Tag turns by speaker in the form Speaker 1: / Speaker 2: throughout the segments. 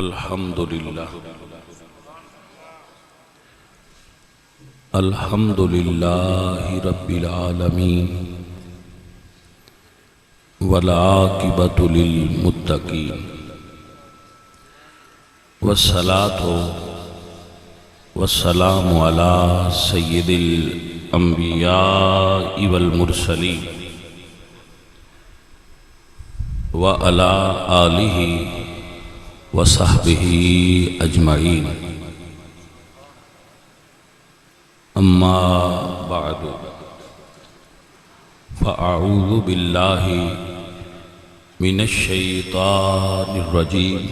Speaker 1: الحمدللہ الحمدللہ رب العالمین والعاقبۃ للمتقین والصلاة والسلام علی سید الانبیاء والمرسلین وعلی آلہ وصحبہ اجمعین اما بعد فاعوذ باللہ من الشیطان الرجیم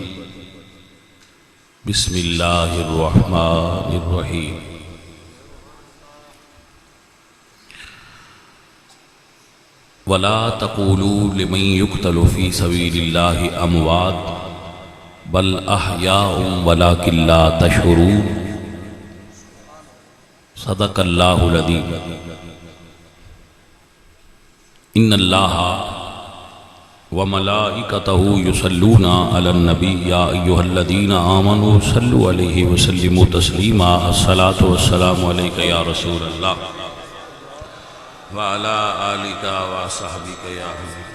Speaker 1: بسم اللہ الرحمن الرحیم ولا تقولوا لمن يقتل في سبيل الله اموات بل احیاء ولکن لا تشعرون صدق اللہ العظیم ان اللہ وملائکتہ یصلون علی النبی یا ایہا الذین آمنوا صلوا علیہ وسلموا تسلیما الصلاة والسلام علیک یا رسول اللہ وعلی آلک وصحبک یا حبیب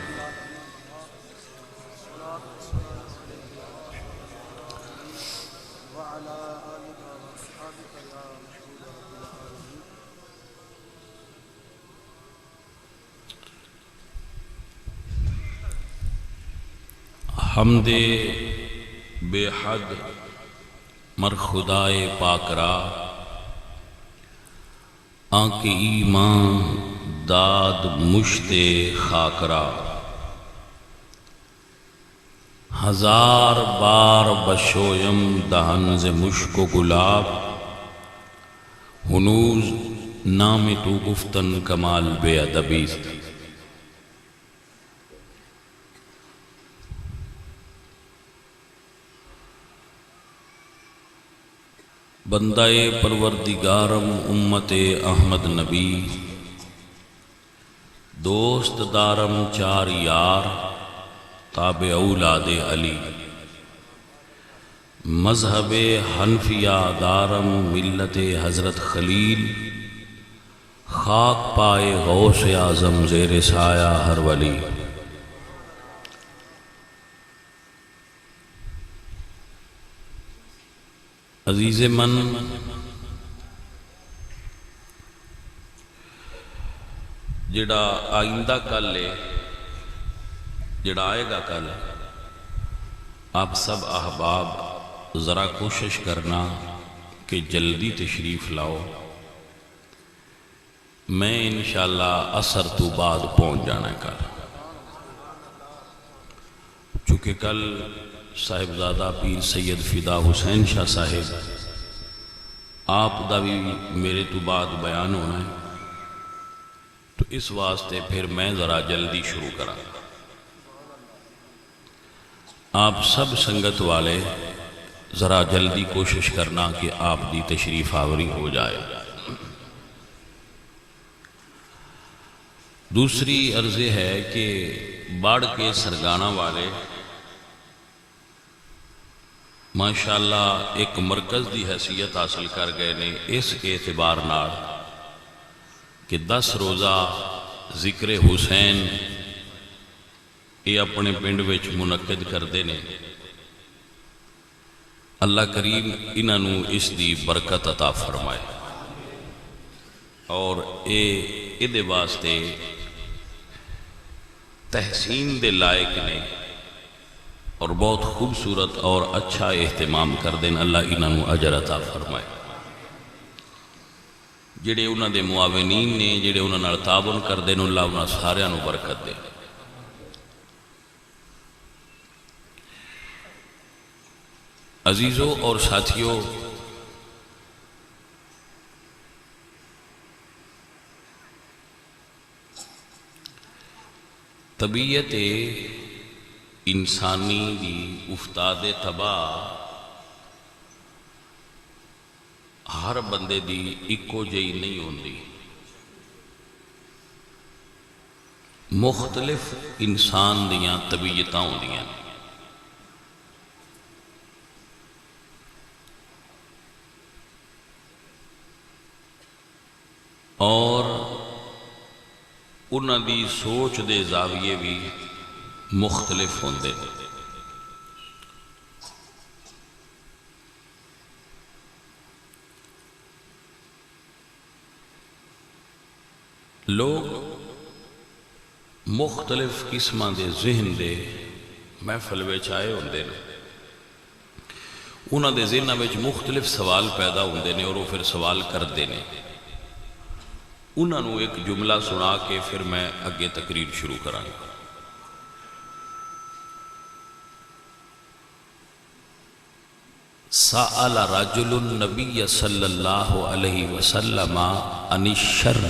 Speaker 1: حمد بے حد مر خدائے پاک را آنکھ ایمان داد مشت خاک را ہزار بار بشویم دہن ز مشک و گلاب ہنوز نام تو گفتن کمال بے ادبیست بندہ پروردگارم امت احمد نبی دوست دارم چار یار تابع اولاد علی مذہب حنفیہ دارم ملت حضرت خلیل خاک پائے غوث اعظم زیر سایہ ہر ولی عزیز من جڑا آئندہ کل ہے جڑا آئے گا کل آپ سب احباب ذرا کوشش کرنا کہ جلدی تشریف لاؤ میں انشاءاللہ عصر تو بعد پہنچ جانا ہے کل چونکہ کل صاحبزادہ پیر سید فدا حسین شاہ صاحب آپ دا بھی میرے تو بعد بیان ہونا ہے تو اس واسطے پھر میں ذرا جلدی شروع کرا آپ سب سنگت والے ذرا جلدی کوشش کرنا کہ آپ دی تشریف آوری ہو جائے دوسری عرض ہے کہ باڑھ کے سرگانہ والے ماشاءاللہ ایک مرکز دی حیثیت حاصل کر گئے نے اس اعتبار نال کہ 10 روزہ ذکر حسین یہ اپنے پنڈ وچ منعقد کردے نے اللہ کریم انہوں اس دی برکت عطا فرمائے اور اے دے واسطے تحسین دے لائق نے اور بہت خوبصورت اور اچھا اہتمام کر دیں اللہ انہوں اجر عطا فرمائے جڑے انہوں دے معاونین نے جڑے انہوں نے تعاون کر دیں اللہ انہوں سارے انہوں برکت دے عزیزوں اور ساتھیوں طبیعت انسانی دی افتاد تباہ ہر بندے دی ایکو جئی نہیں ہوندی مختلف انسان دیاں طبیعتاں ہوندیاں اور انہاں دی سوچ دے زاویے بھی مختلف ہوندے نے۔ لوگ مختلف قسماں دے ذہن دے محفل وچ آئے ہوندے نے، انہاں دے ذہناں وچ مختلف سوال پیدا ہوندے نے اور وہ پھر سوال کردے نے۔ انہاں نو ایک جملہ سنا کے پھر میں اگے تقریر شروع کراں گا۔ سأل رجل النبی صلی اللہ علیہ وسلم عن الشر،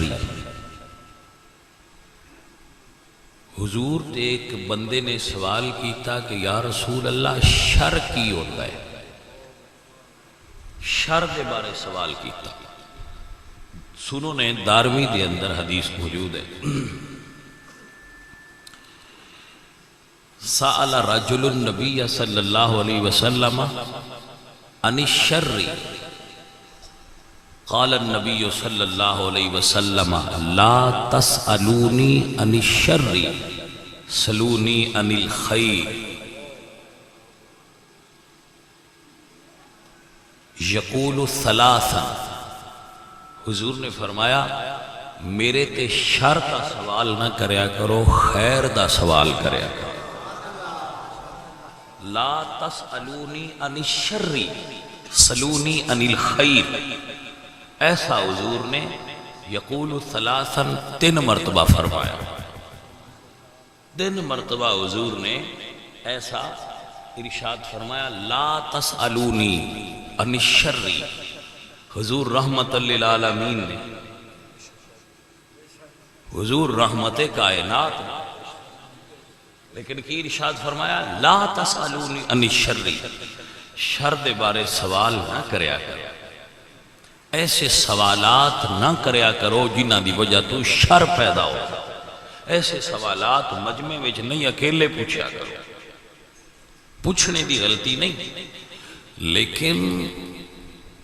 Speaker 1: حضور تے ایک بندے نے سوال کیتا کہ یا رسول اللہ شر کی ہوتا ہے، شر دے بارے سوال کیتا۔ سنو نے 12ویں دے اندر حدیث موجود ہے۔ سأل رجل النبی صلی اللہ علیہ وسلم عن الشر قال النبی صلی اللہ علیہ وسلم لا تسألونی عن الشر سلونی عن الخیر۔ یقول ثلاثا، حضور نے فرمایا میرے تے شر کا سوال نہ کریا کرو، خیر دا سوال کریا کرو۔ لا تسألونی عن الشر سلونی عن الخیر، ایسا حضور نے یقول ثلاثا 3 مرتبہ فرمایا۔ 3 مرتبہ حضور نے ایسا ارشاد فرمایا، لا تسألونی عن الشر۔ حضور رحمت للعالمین نے، حضور رحمت کائنات نے، لیکن کی ارشاد فرمایا لا تسألونی عن الشر، شر دے بارے سوال نہ کریا کرو، ایسے سوالات نہ کریا کرو جنہ دی وجہ تو شر پیدا ہو۔ ایسے سوالات مجمع وچ نہیں، اکیلے پوچھا کرو، پوچھنے دی غلطی نہیں، لیکن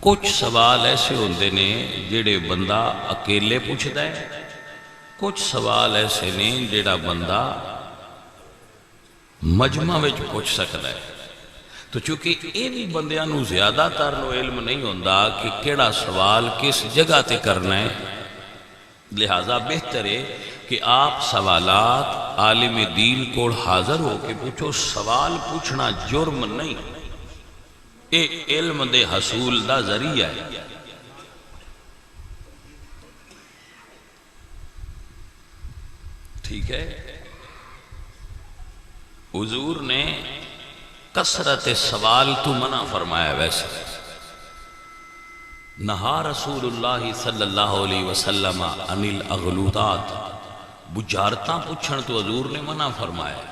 Speaker 1: کچھ سوال ایسے ہوندے نے جڑے بندہ اکیلے پوچھدا ہے، کچھ سوال ایسے نے جڑا بندہ مجمع وچ پوچھ سکتا ہے۔ تو چونکہ ان بندیاں نو زیادہ تر نو علم نہیں ہوندا کہ کیڑا سوال کس جگہ تے کرنا ہے، لہذا بہتر ہے کہ آپ سوالات عالم دین کو حاضر ہو کے پوچھو۔ سوال پوچھنا جرم نہیں، اے علم دے حصول دا ذریعہ ہے۔ ٹھیک ہے، حضور نے کثرت سوال تو منع فرمایا۔ ویسے نہا رسول اللہ صلی اللہ علیہ وسلم عن الاغلوطات، بجارتاں پوچھن تو حضور نے منع فرمایا۔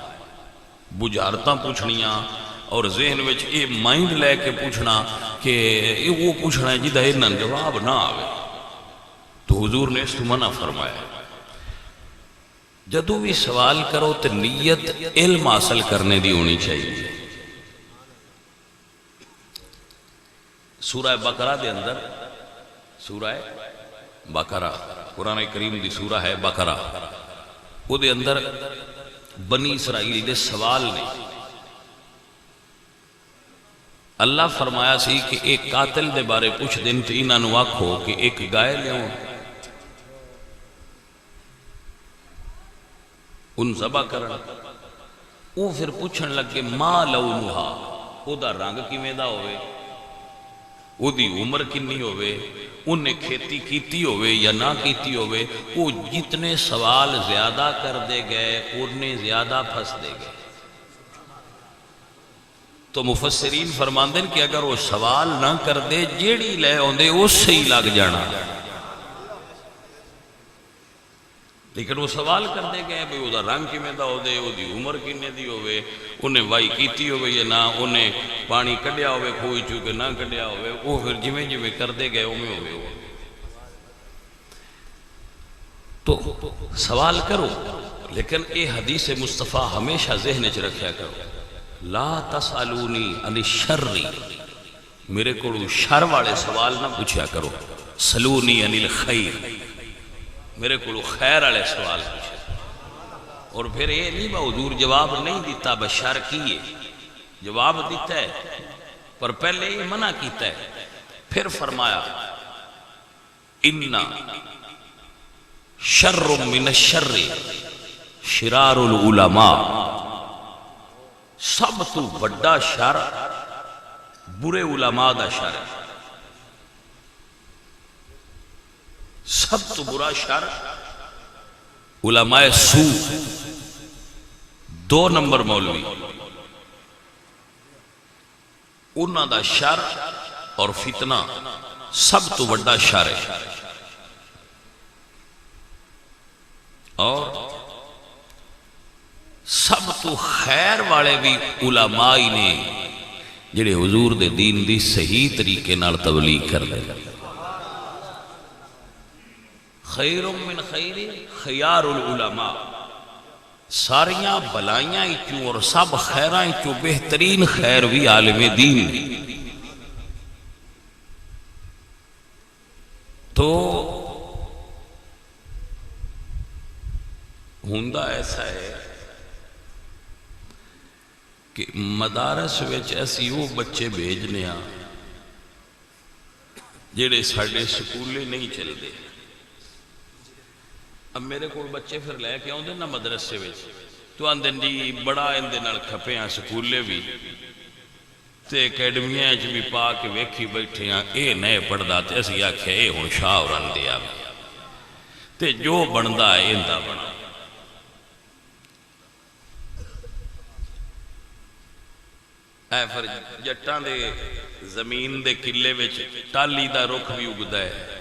Speaker 1: بجارتاں پوچھنیاں اور ذہن وچ یہ مائنڈ لے کے پوچھنا کہ یہ وہ پوچھنا ہے جدہ انہاں جواب نہ آوے، تو حضور نے اس تو منع فرمایا۔ جدو بھی سوال کرو تو نیت علم حاصل کرنے دی ہونی چاہیے۔ سورہ بقرہ دے اندر، سورہ بقرہ قرآن کریم دی سورہ ہے بقرہ، وہ دے اندر بنی اسرائیل دے سوال نے۔ اللہ فرمایا سی کہ ایک قاتل دے بارے پوچھ دن تو انہاں نو آکھو کہ ایک گائے لیوں، ان ذبح کرن۔ وہ پھر پوچھن لگے ما لونہا، او دا رنگ کیویں دا ہوئے، او دی عمر کنی ہوئے، انہیں کھیتی کیتی ہوئے یا نہ کیتی ہوئے۔ وہ جتنے سوال زیادہ کر دے گئے انہیں زیادہ پھنس دے گئے۔ تو مفسرین فرماندے کہ اگر وہ سوال نہ کر دے جیڑی لے ہوندے اس سے ہی لگ جانا، لیکن وہ سوال کر دے گئے بھئی وہ دا رنگ کی میں دا ہو دے، وہ دی عمر کنے دی ہوئے، انہیں وائی کیتی ہوئے یا نہ، انہیں پانی کڈیا ہوئے کوئی چوکے نہ کڈیا ہوئے، وہ پھر جمیں جمیں کر دے گئے میں ہوئے ہوئے۔ تو سوال کرو، لیکن اے حدیث مصطفیٰ ہمیشہ ذہن وچ رکھیا کرو، لا تسألونی عن الشر، میرے کو شر والے سوال نہ پوچھیا کرو، سلونی عن الخیر، میرے کو خیر والے سوال پوچھے اور پھر یہ نہیں با حضور جواب نہیں دیتا بشر کیے جواب دیتا ہے پر پہلے یہ منع کیتا ہے پھر فرمایا اِنَّا شَرٌ مِّنَ الشَّرِّ شِرَارُ العلماء سب تو بڑا شر برے علماء دا شر ہے سب تو برا شر علماء سو دو نمبر مولوی انہاں دا شر اور فتنہ سب تو بڑا شر ہے اور سب تو خیر والے بھی علماء نے جڑے حضور دے دین دی صحیح طریقے نال تبلیغ کر دے خیر من خیر خیار العلماء ساریاں بلائیاں کیوں اور سب خیراں کیوں بہترین خیر بھی عالم دین تو ہوندہ ایسا ہے کہ مدارس وچ ایسی وہ بچے بھیجنے ہاں جڑے ساڈے سکولے نہیں چل دے اب میرے کو بچے پھر لے کے آؤں دے نا مدرسے وچ تو آندن جی بڑا اندے نال کھپے ہاں سکولے بھی تے اکیڈمیاں چ بھی پا کے ویکھی بیٹھے ہاں اے نئے پڑھدا تے اسی آکھیا اے ہن شاہ اورن دیا تے جو بندا ہے اندا بنا اے پھر جٹاں دے زمین دے قلے وچ ٹالی دا رخ بھی اگدا ہے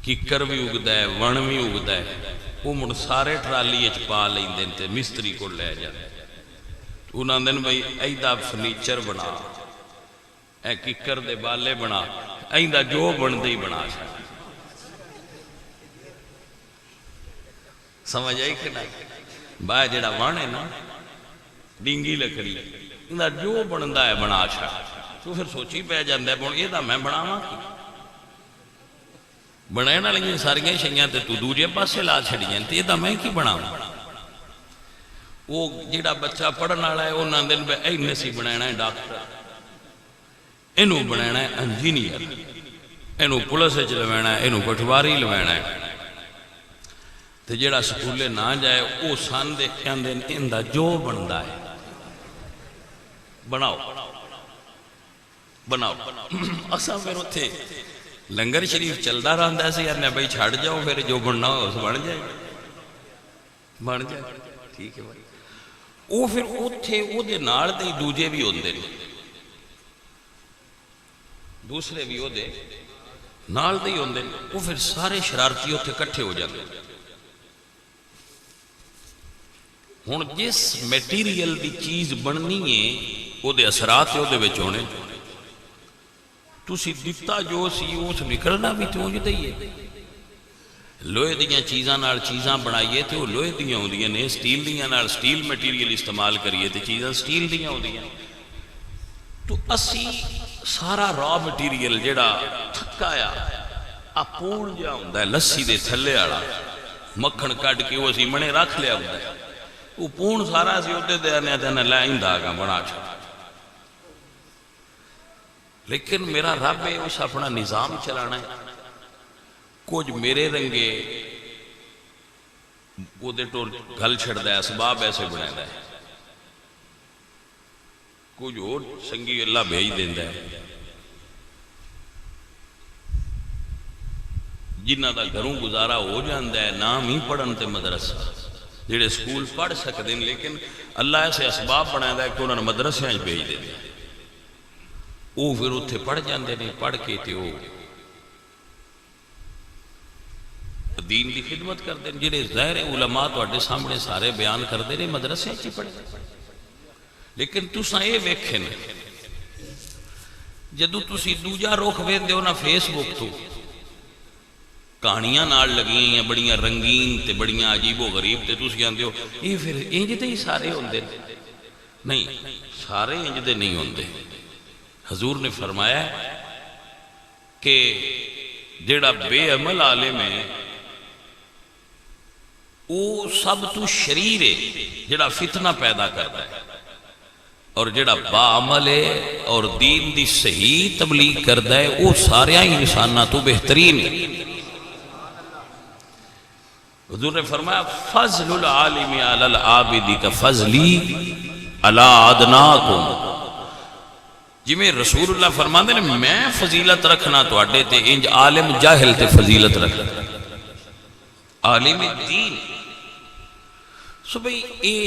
Speaker 1: ککر بھی اگدا ہے ون بھی اگدا ہے وہ مڑ سارے ٹرالی اچ پا لیندے تے مستری کو لے جاندے انہاں دن بھئی ایدا فرنیچر بنا اے ککر دے بالے بنا ایدا جو بندے ہی بنا سمجھ آئی کہ نہیں با جڑا ون ہے نا ڈینگی لکڑی انہاں جو بندا ہے بنا تو پھر سوچی پہ جاندے ہے یہ دا میں بناواں کی بنائے نہ لگیں ساریاں شیاں تے تو دوجے پاسے لا چھڑیاں تے یہ میں کی بناواں وہ جڑا بچہ پڑھن والا ہے انہاں دن پہ اینے سی بنانا ہے ڈاکٹر اینو بنانا ہے انجینئر اینو پولیس وچ لوانا ہے اینو پٹواری لوانا ہے تے جڑا سکولے نہ جائے او سن دے کہندے ایندا جو بندا ہے بناؤ بناؤ اساں پھر اوتھے لنگر شریف چلدا رہندا سی یار بھائی چھڑ جاؤ پھر جو بننا ہو اس بن جائے ٹھیک ہے بھائی وہ پھر اوتھے او دے نال دے دوجے بھی ہوندے نے دوسرے بھی او دے نال دے ہوندے نے وہ پھر سارے شرارتی اوتھے کٹھے ہو جاندے ہن جس میٹیریل دی چیز بننی ہے او دے اثرات او دے وچ ہونے تسی دتا جو سی اس نکلنا بھی تو جدے ہی ہے لوہے دیاں چیزاں نال چیزاں بنائیے تو لوہے دیاں ہوندیاں نے سٹیل دیاں نال سٹیل میٹیریل استعمال کریے تو چیزاں سٹیل دیاں ہوندیاں تو اسی سارا را میٹیریل جڑا تھکایا اپون جا ہوندا ہے لسی دے تھلے والا مکھن کڈ کے وہ اسی منے رکھ لیا ہوندا ہے وہ پون سارا اسی اوتے دے نے تے لے ایندا گا بنا چھا لیکن میرا رب ہے اس اپنا نظام چلانا ہے کچھ میرے رنگے وہ دے ٹور گھل چھڑ دا ہے اسباب ایسے بنائے دا ہے کچھ اور سنگی اللہ بھیج دیں دا ہے جنہ دا گھروں گزارا ہو جاندہ ہے نام ہی پڑھن تے مدرسہ جڑے سکول پڑھ سکتے ہیں لیکن اللہ ایسے اسباب بنائے دا ہے کہ انہوں نے مدرسے آج بھیج دیں دا ہے وہ پھر اتھے پڑھ جاندے نہیں پڑھ کے تے وہ دین دی خدمت کر دیں جنہیں ظاہر علماء تو اڈے سامنے سارے بیان کر دے رہے مدرسے چی پڑھ لیکن تُساں یہ ویکھیں جدو تُسی دوجا روخ وین دیو نا فیس بک تو کہانیاں نال لگیں یا بڑیاں رنگین تے بڑیاں عجیب و غریب تے تُسی آن دیو یہ پھر انجدے ہی سارے ہوندے نہیں سارے انجدے نہیں ہوندے حضور نے فرمایا کہ جیڑا بے عمل عالم ہے وہ سب تو شریر ہے جڑا فتنہ پیدا کرتا ہے، اور جڑا با عمل ہے اور دین دی صحیح تبلیغ کرتا ہے وہ سارے انساناں تو بہترین ہے۔ حضور نے فرمایا فضل العالم علی العابد کا فضلی علی ادناکم، جی میں رسول اللہ فرماندے نے میں فضیلت رکھنا تو اڈے تے انج عالم جاہل تے فضیلت رکھنا، عالم دین۔ سو بھئی اے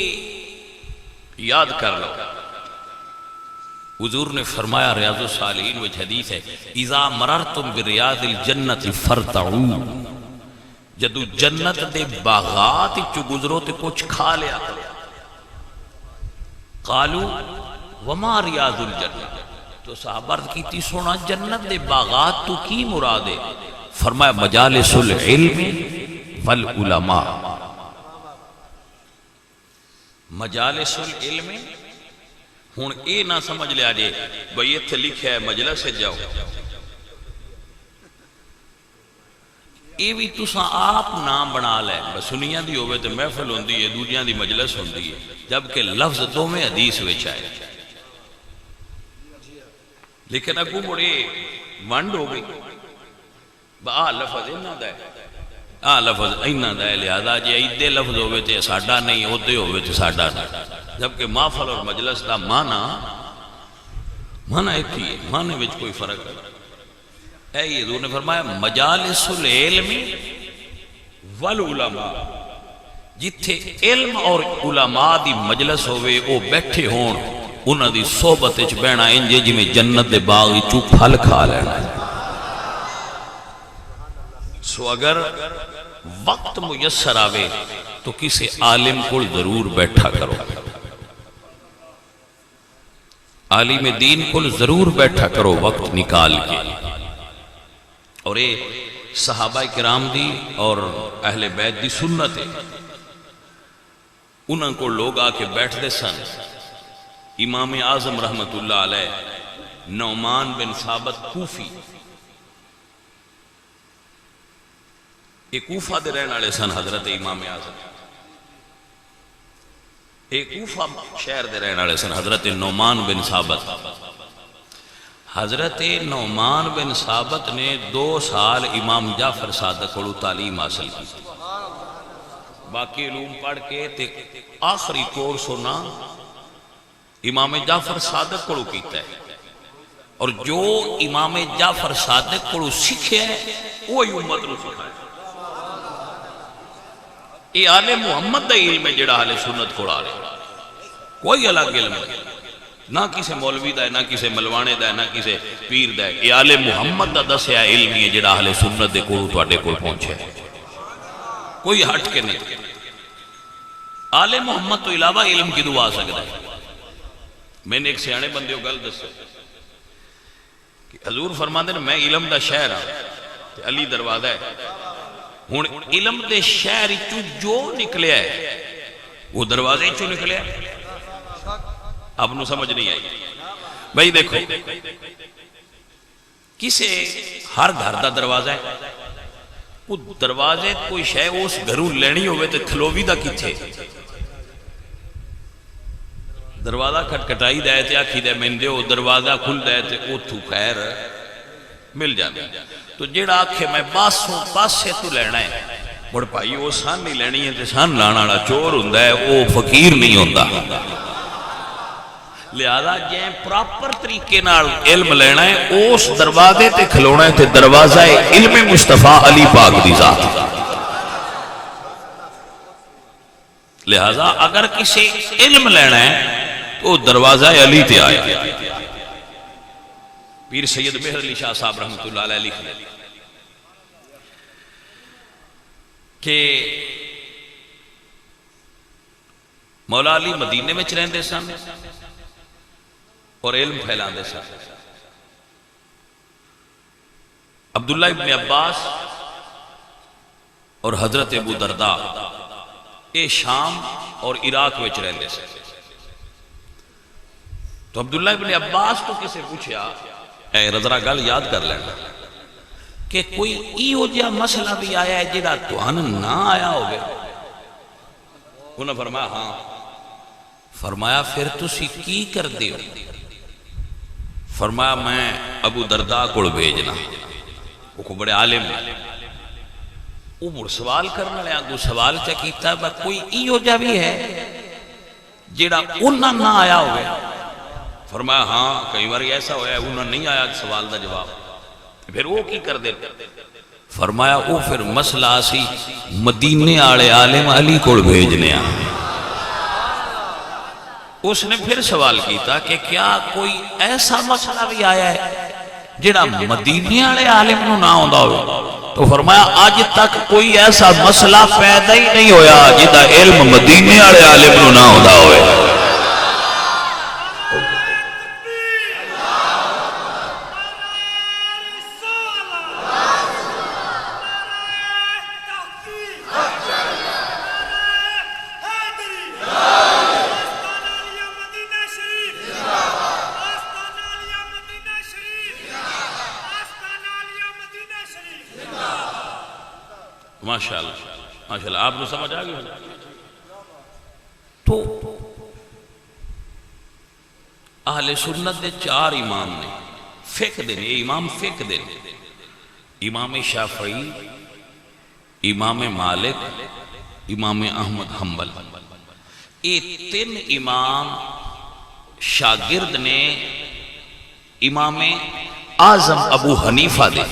Speaker 1: یاد کر لو، حضور نے فرمایا ریاض الصالحین وچ حدیث ہے اذا مررتم بریاض الجنت فرتعوا، جدو جنت دے باغات چو گزرو تے کچھ کھا لیا۔ قالو وما ریاض الجنت، تو صحابہ عرض کیتی سونا جنت دے باغات تو کی مراد ہے؟ فرمایا مجالس العلم والعلماء، مجالس العلم۔ ہون اے نہ سمجھ لیا جے بھئی اتھے لکھا ہے مجلس سے جاؤ، اے بھی تساں آپ نام بنا لے، سنیاں دی ہوئے تو محفل ہوندی ہے، دوجیاں دی مجلس ہوندی ہے، جبکہ لفظ دو میں حدیث وچ آئے، لیکن اگو مڑے ونڈ ہو گئی، آ لفظ انہاں دا ہے، آ لفظ انہاں دا ہے، لہذا جے ایدے لفظ ہوئے تے ساڈا نہیں، ادھے ہوئے تے ساڈا نہیں، جبکہ محفل اور مجلس دا معنی ایک ہی ہے، معنی وچ کوئی فرق ہے۔ اے حضور نے فرمایا مجالس العلم والعلماء، جتھے علم اور علماء دی مجلس ہوئے او بیٹھے ہون، انہاں دی صحبت وچ بہنا انجے جی میں جنت دے باغ وچوں پھل کھا لینا ہے۔ سو اگر وقت میسر آوے تو کسی عالم کو ضرور بیٹھا کرو، عالم دین کو ضرور بیٹھا کرو وقت نکال کے۔ اور اے صحابہ کرام دی اور اہل بیت دی سنت ہے، انہاں کو لوگ آ کے بیٹھ دے سن۔ امام اعظم رحمت اللہ علیہ نعمان بن ثابت کوفی، ایک کوفہ دے رہن والے سن حضرت امام اعظم، ایک کوفہ شہر دے رہن والے سن حضرت نعمان بن ثابت۔ حضرت نعمان بن ثابت نے 2 سال امام جعفر صادق کو تعلیم حاصل کی، باقی علوم پڑھ کے تے آخری کورس ہونا امام جعفر صادق کو کیتا ہے، اور جو امام جعفر صادق کو سکھے ہے وہی امت کو سکھائے۔ یہ آل محمد دا علم ہے جڑا اہل سنت کو آ رہے، کوئی الگ علم نہیں، نہ کسی مولوی دا ہے، نہ کسی ملوانے دا ہے، نہ کسی پیر دا ہے، یہ آل محمد دا دسیا علم ہے جڑا اہل سنت دے کول تواڈے کول پہنچے، کوئی ہٹ کے نہیں۔ آل محمد تو علاوہ علم کی دعا سکتا ہے۔ میں نے ایک سیانے بندے کو گل دسو کہ حضور فرماندے نے میں علم دا شہر ہاں، علی دروازہ ہے، ہن علم دے شہر چوں جو نکلیا ہے وہ دروازے چوں نکلیا ہے، اب نو سمجھ نہیں آئی۔ بھئی دیکھو کسے ہر گھر دا دروازہ ہے، وہ دروازے کوئی شے اس گھروں لینی ہوئے تے کھلووی دا کتھے، دروازہ کھٹکھٹائی دے تے آکھی دے میں دیو، دروازہ کھل دے تے اوتھو خیر مل جانے۔ تو جیڑا آکھے میں پاسے تو لینا ہے، بڑھ پائی وہ سان نہیں لینی ہے تے سان لانا چور ہوندہ ہے، وہ فقیر نہیں ہوندہ۔ لہذا جائیں پراپر طریقے نال علم لینا ہے، اس دروازے تے کھلونا ہے تے دروازہ علم مصطفیٰ علی پاک دی ذات۔ لہذا اگر کسی علم لینا ہے تو دروازہ علی تے آئے۔ پیر سید مہر علی شاہ صاحب رحمت اللہ علیہ لکھ لے کہ مولا علی مدینے میں رہندے سن اور علم پھیلاندے سن۔ عبداللہ ابن عباس اور حضرت ابو درداء اے شام اور عراق وچ رہندے سن۔ تو عبداللہ ابن عباس تو کسے پوچھیا، اے ذرا گل یاد کر لینا کہ کوئی ایو جا مسئلہ بھی آیا ہے جڑا تہانوں نہ آیا ہوگے، انہوں نے فرمایا ہاں. فرمایا پھر تسی کی کر دیو؟ فرمایا میں ابو درداء کو بھیجنا، وہ کو بڑے عالم ہیں. وہ مڑ سوال کرنا لیا کو سوال چا کیتا ہے کوئی ایو جا بھی ہے جیڑا انہاں نہ آیا ہوئے؟ فرمایا ہاں کئی بار ایسا ہوا ہے انہاں نہیں آیا سوال دا جواب. پھر وہ کی کر دے؟ فرمایا وہ پھر مسئلہ آسی مدینے آڑے عالم علی کو بھیجنے آ. اس نے پھر سوال کیتا کہ کیا کوئی ایسا مسئلہ بھی آیا ہے جڑا مدینے آڑے عالم نو نہ ہوندا ہوئے؟ تو فرمایا آج تک کوئی ایسا مسئلہ پیدا ہی نہیں ہویا جدا علم مدینے آڑے عالم نو نہ ہوندا ہوئے. ماشاءاللہ آپ کو سمجھ آ گیا. تو اہل سنت دے چار امام نے فقہ دے نے، امام فقہ دے نے، امام شافعی، امام مالک، امام احمد حنبل. یہ تین امام شاگرد نے امام اعظم ابو حنیفہ دے.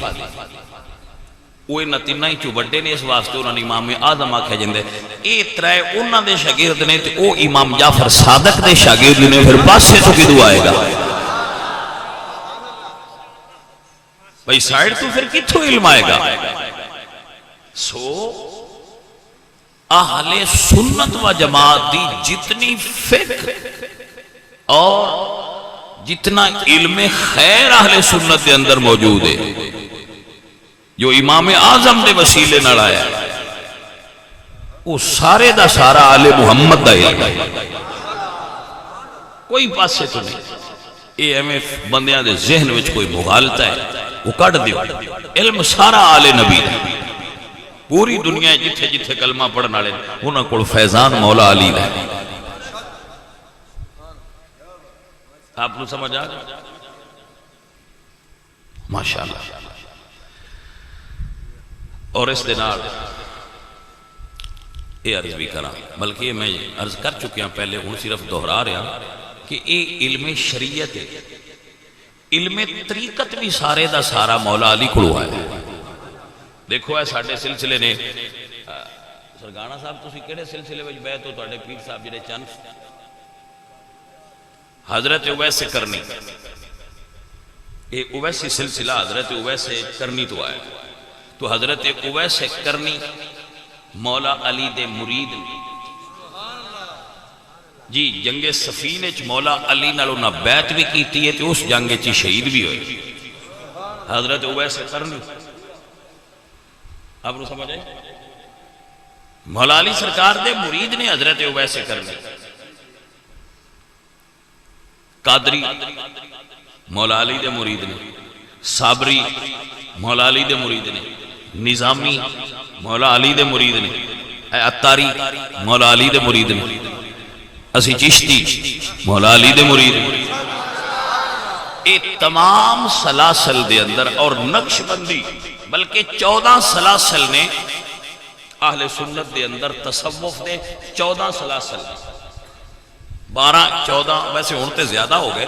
Speaker 1: وہ انہاں تیناں ہی چوں بڑے نے، اس واسطے انہوں نے امام اعظم آکھیا جاندے. اے ترے انہاں دے شاگرد نے تے او امام جعفر صادق دے شاگرد نے. پھر پاسے تو کدو آئے گا بھائی سائیڈ تو پھر کتھوں علم آئے گا؟ سو اہل سنت و جماعت دی جتنی فقہ اور جتنا علم خیر اہل سنت دے اندر موجود ہے جو امام اعظم دے وسیلے نہ آیا وہ سارے دا سارا آل محمد دا علم ہے. کوئی پاسے تو نہیں. اے ہمیں بندیاں دے ذہن وچ کوئی مغالطہ ہے وہ کٹ دیو. علم سارا آل نبی دا. پوری دنیا جتھے جتھے کلمہ پڑھنا لے انہاں کو فیضان مولا علی دا. آپ نے سمجھ آ گیا؟ ماشاءاللہ. اور اس دنال یہ عرض بھی کرا، بلکہ میں عرض کر چکیا پہلے، ہوں صرف دہرا رہا کہ یہ علم شریعت ہے. علم طریقت بھی سارے دا سارا مولا علی کو ہے. دیکھو ہے ساڑھے سلسلے نے سرگانا صاحب تسی کیڑے سلسلے میں بیعت ہو؟ توڑے پیر صاحب جڑے چند حضرت اویس کرنی، یہ اویسی سلسلہ حضرت اویس کرنی تو آئے. تو حضرت اویس کرنی مولا علی دے مرید جی جنگ سفینے چ مولا علی نال انہاں بیعت بھی کیتی ہے تو اس جنگ چ شہید بھی ہوئے. حضرت اویس کرنی آپ کو سمجھ آئے؟ مولا علی سرکار دے مرید نے حضرت اویس کرنی. قادری مولا علی دے مرید نے، صابری مولا علی دے مرید نے، نظامی مولا علی دے مرید نے، عطاری مولا علی دے مرید نے، اسی چشتی مولا علی دے مرید نے. یہ تمام سلاسل دے اندر اور نقش بندی بلکہ 14 سلاسل نے اہل سنت دے اندر تصوف دے 14 سلاسل 12-14 ویسے ہوتے زیادہ ہو گئے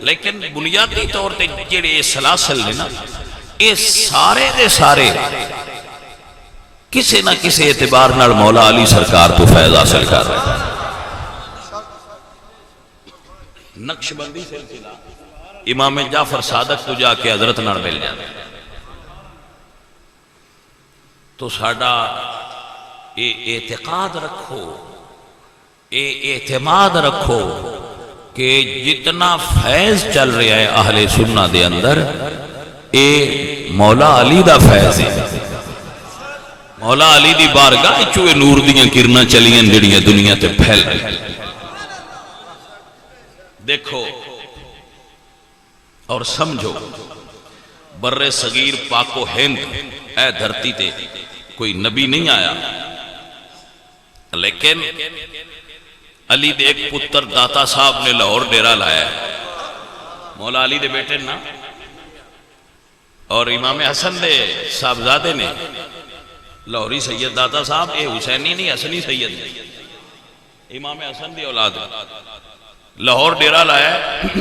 Speaker 1: لیکن بنیادی طور تے جڑے یہ سلاسل نے نا یہ سارے دے سارے کسی نہ کسی اعتبار نال مولا علی سرکار تو فیض حاصل کر رہے ہیں. نقش بندی سلسلہ امام جعفر صادق تو جا کے حضرت نال مل جاتے ہیں. تو ساڑھا یہ اعتقاد رکھو، یہ اعتماد رکھو کہ جتنا فیض چل رہا ہے اہل سنہ دے اندر یہ مولا علی دا فیض ہے. مولا علی دی بارگاہ چوئے نور دیاں کرنا چلیاں جڑیاں دنیا تے پھیل رہی. دیکھو اور سمجھو بر صغیر پاک و ہند اے دھرتی تے کوئی نبی نہیں آیا لیکن علی دے ایک پتر داتا صاحب نے لاہور ڈیرا لایا ہے، مولا علی دے بیٹے نا، اور امام حسن دے صاحبزادے نے لاہوری سید داتا صاحب، اے حسینی نہیں حسنی سید نے، امام حسن دی اولاد لاہور ڈیرا لایا ہے،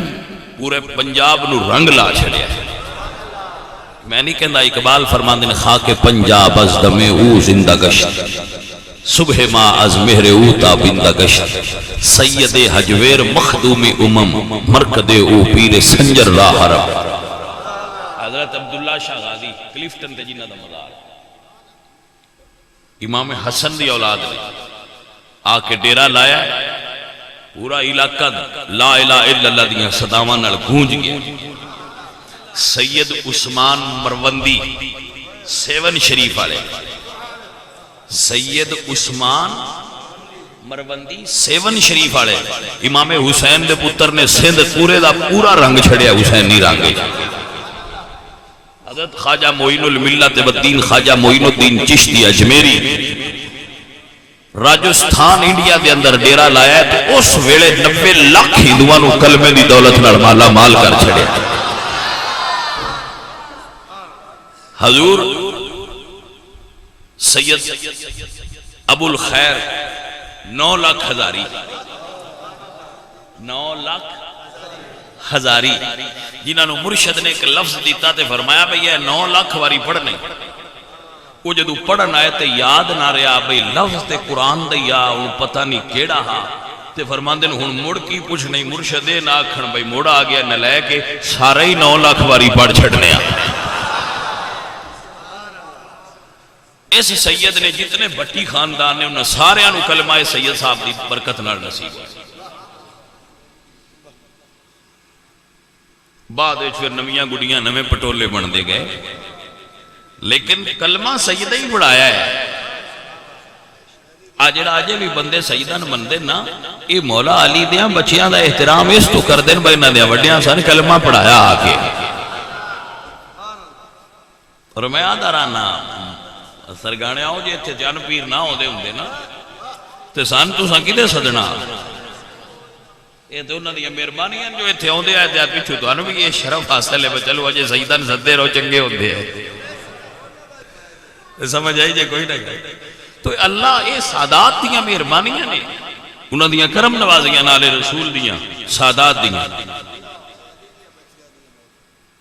Speaker 1: پورے پنجاب نو رنگ لا چھڑیا ہے۔ میں نہیں کہندا، اقبال فرماندے نے خاک پنجاب از دم او زندہ گشت، صبح ما از مہر او تابندہ گشت، سید حجویر مخدوم مرکد او پیر سنجر راہ حرم۔ حضرت عبداللہ شاہ غازی کلیفٹن تے جنہ دا مزار، امام حسن دی اولاد نے آ کے ڈیرا لایا، پورا علاقہ لا الہ الا اللہ دیاں صداواں نال گونج گیا۔ سید عثمان مروندی سیون شریف والے، سید عثمان مروندی سیون شریف والے، امام حسین دے پتر نے سندھ پورے دا پورا رنگ چھڑیا، حسینی رنگ۔ حضرت خواجہ معین الملت والدین خواجہ معین الدین چشتی اجمیری راجستھان انڈیا دے اندر ڈیرا لایا ہے، تو اس ویلے 90 لاکھ ہندوؤں نو کلمے دی دولت نال مالا مال کر چھڑیا۔ حضور سید ابو الخیر 9 لاکھ ہزاری، 9 لاکھ ہزاری، جنہاں نو مرشد نے ایک لفظ دیتا تے فرمایا بھئی یہ 9 لاکھ واری پڑھنے، وہ جدو پڑھن آئے تے یاد نہ رہا بھئی لفظ تے قرآن دے یا ان پتہ نہیں کیڑا ہاں، تے فرمان دے ہن مڑ کی پوچھ نہیں، مرشدے نہ آکھن بھئی مڑ آ گیا نہ لے کے سارے ہی 9 لاکھ واری پڑھ چھڑنے آ۔ اس سید نے جتنے بٹی خاندان نے انہوں سارے انہوں کلمہ سید صاحب دی برکت نال نصیب ہے۔ بعد پھر نمیاں گڑیاں نویں پٹولے بن دے گئے، لیکن کلمہ سیدہ ہی بڑھایا ہے۔ آجڑا آجے بھی بندے سیدہ مندے نا، یہ مولا علی دیاں بچیاں دا احترام اس تو کر دین بھائی نہ دیاں وڈیاں سن کلمہ پڑھایا آکے۔ اور میں آدھارانا سرگانے آؤ جے تھے جان پیر نہ ہو دے ہوں دے نا، تے سان تو سان کی دے صدنا، یہ تو انہوں نے مہربانیاں جو اتھے ہوں دے آئے تھے پیچھو تو انہوں بھی یہ شرف حاصل ہے، چلو اجے سیدان صدے رو چنگے ہوں دے ہیں، سمجھ آئی جے کوئی نہیں۔ تو اللہ یہ سادات دیاں مہربانیاں نے، انہوں دیاں کرم نوازیاں نالے رسول دیاں سادات دیاں۔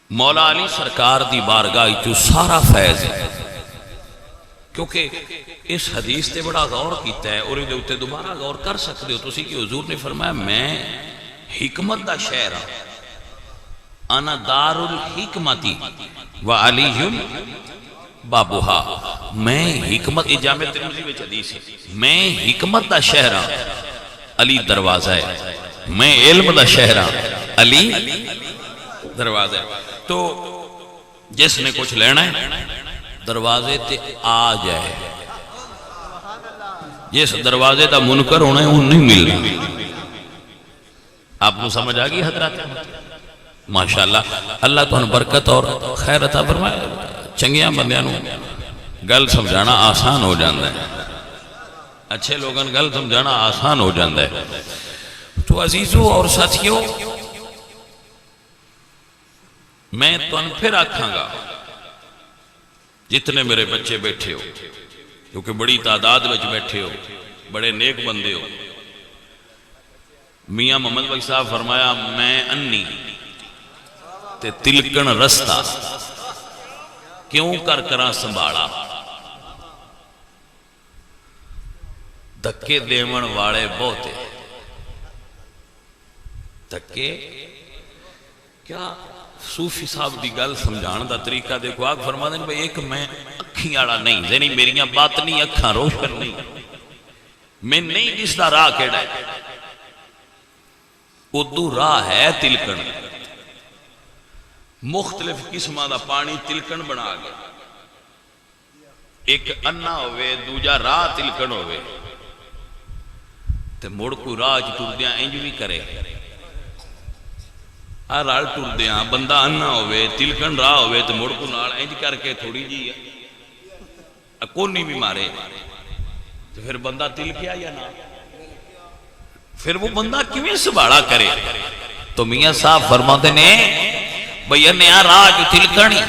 Speaker 1: مولا علی سرکار دی بارگاہ تو سارا فیض ہے، کیونکہ اس حدیث تے بڑا غور کیتا ہے، اور ادھے دوبارہ غور کر سکتے ہو تسی کہ حضور نے فرمایا میں حکمت دا شہر ہوں، انا دار الحکمتی و علی بابوہا، میں حکمت، یہ جامع ترمذی وچ حدیث ہے، میں حکمت دا شہر ہوں، علی دروازہ ہے، میں علم دا شہر ہوں، علی دروازہ ہے۔ تو جس نے کچھ لینا ہے دروازے تے آ جائے، جس دروازے دا منکر ہونا ہے وہ نہیں ملنا۔ آپ کو سمجھ آگئی حضرات؟ ماشاءاللہ اللہ تو برکت اور خیر عطا فرمائے، چنگیاں بندیاں نو گل سمجھانا آسان ہو جاندہ ہے، اچھے لوگن گل سمجھانا آسان ہو جاندہ ہے۔ تو عزیزو اور ساتھیو، میں تو ان پھر آکھاں گا جتنے میرے بچے بیٹھے ہو، کیونکہ بڑی تعداد وچ بیٹھے ہو، بڑے نیک بندے ہو، میاں محمد بھائی صاحب فرمایا میں انی تے تلکن رستہ کیوں کر کراں سنبھالا، دھکے دیون والے بہتے، دھکے کیا صوفی صاحب دی گل سمجھان دا طریقہ دیکھو، آگ فرما دیں بھئی ایک میں اکھیں آڑا نہیں، یعنی میریاں باطنی اکھاں روشن نہیں، میں نہیں جس دا راہ کیڑا ہے، ادو راہ ہے تلکن، مختلف قسمہ دا پانی تلکن بنا گیا، ایک انہ ہوئے دوجہ راہ تلکن ہوئے، تے مڑ کو راہ ٹردیاں انج بھی کرے، رال ٹردیاں بندہ انہ ہوئے تلکن راہ ہوئے تے مڑ کو نال انج کر کے تھوڑی جی کونی بھی مارے، تو پھر بندہ تلکیا یا نہ؟ پھر وہ بندہ کیویں سنبھالا کرے؟ تو میاں صاحب فرماتے نے بھئی نیا راہ جو تلکڑی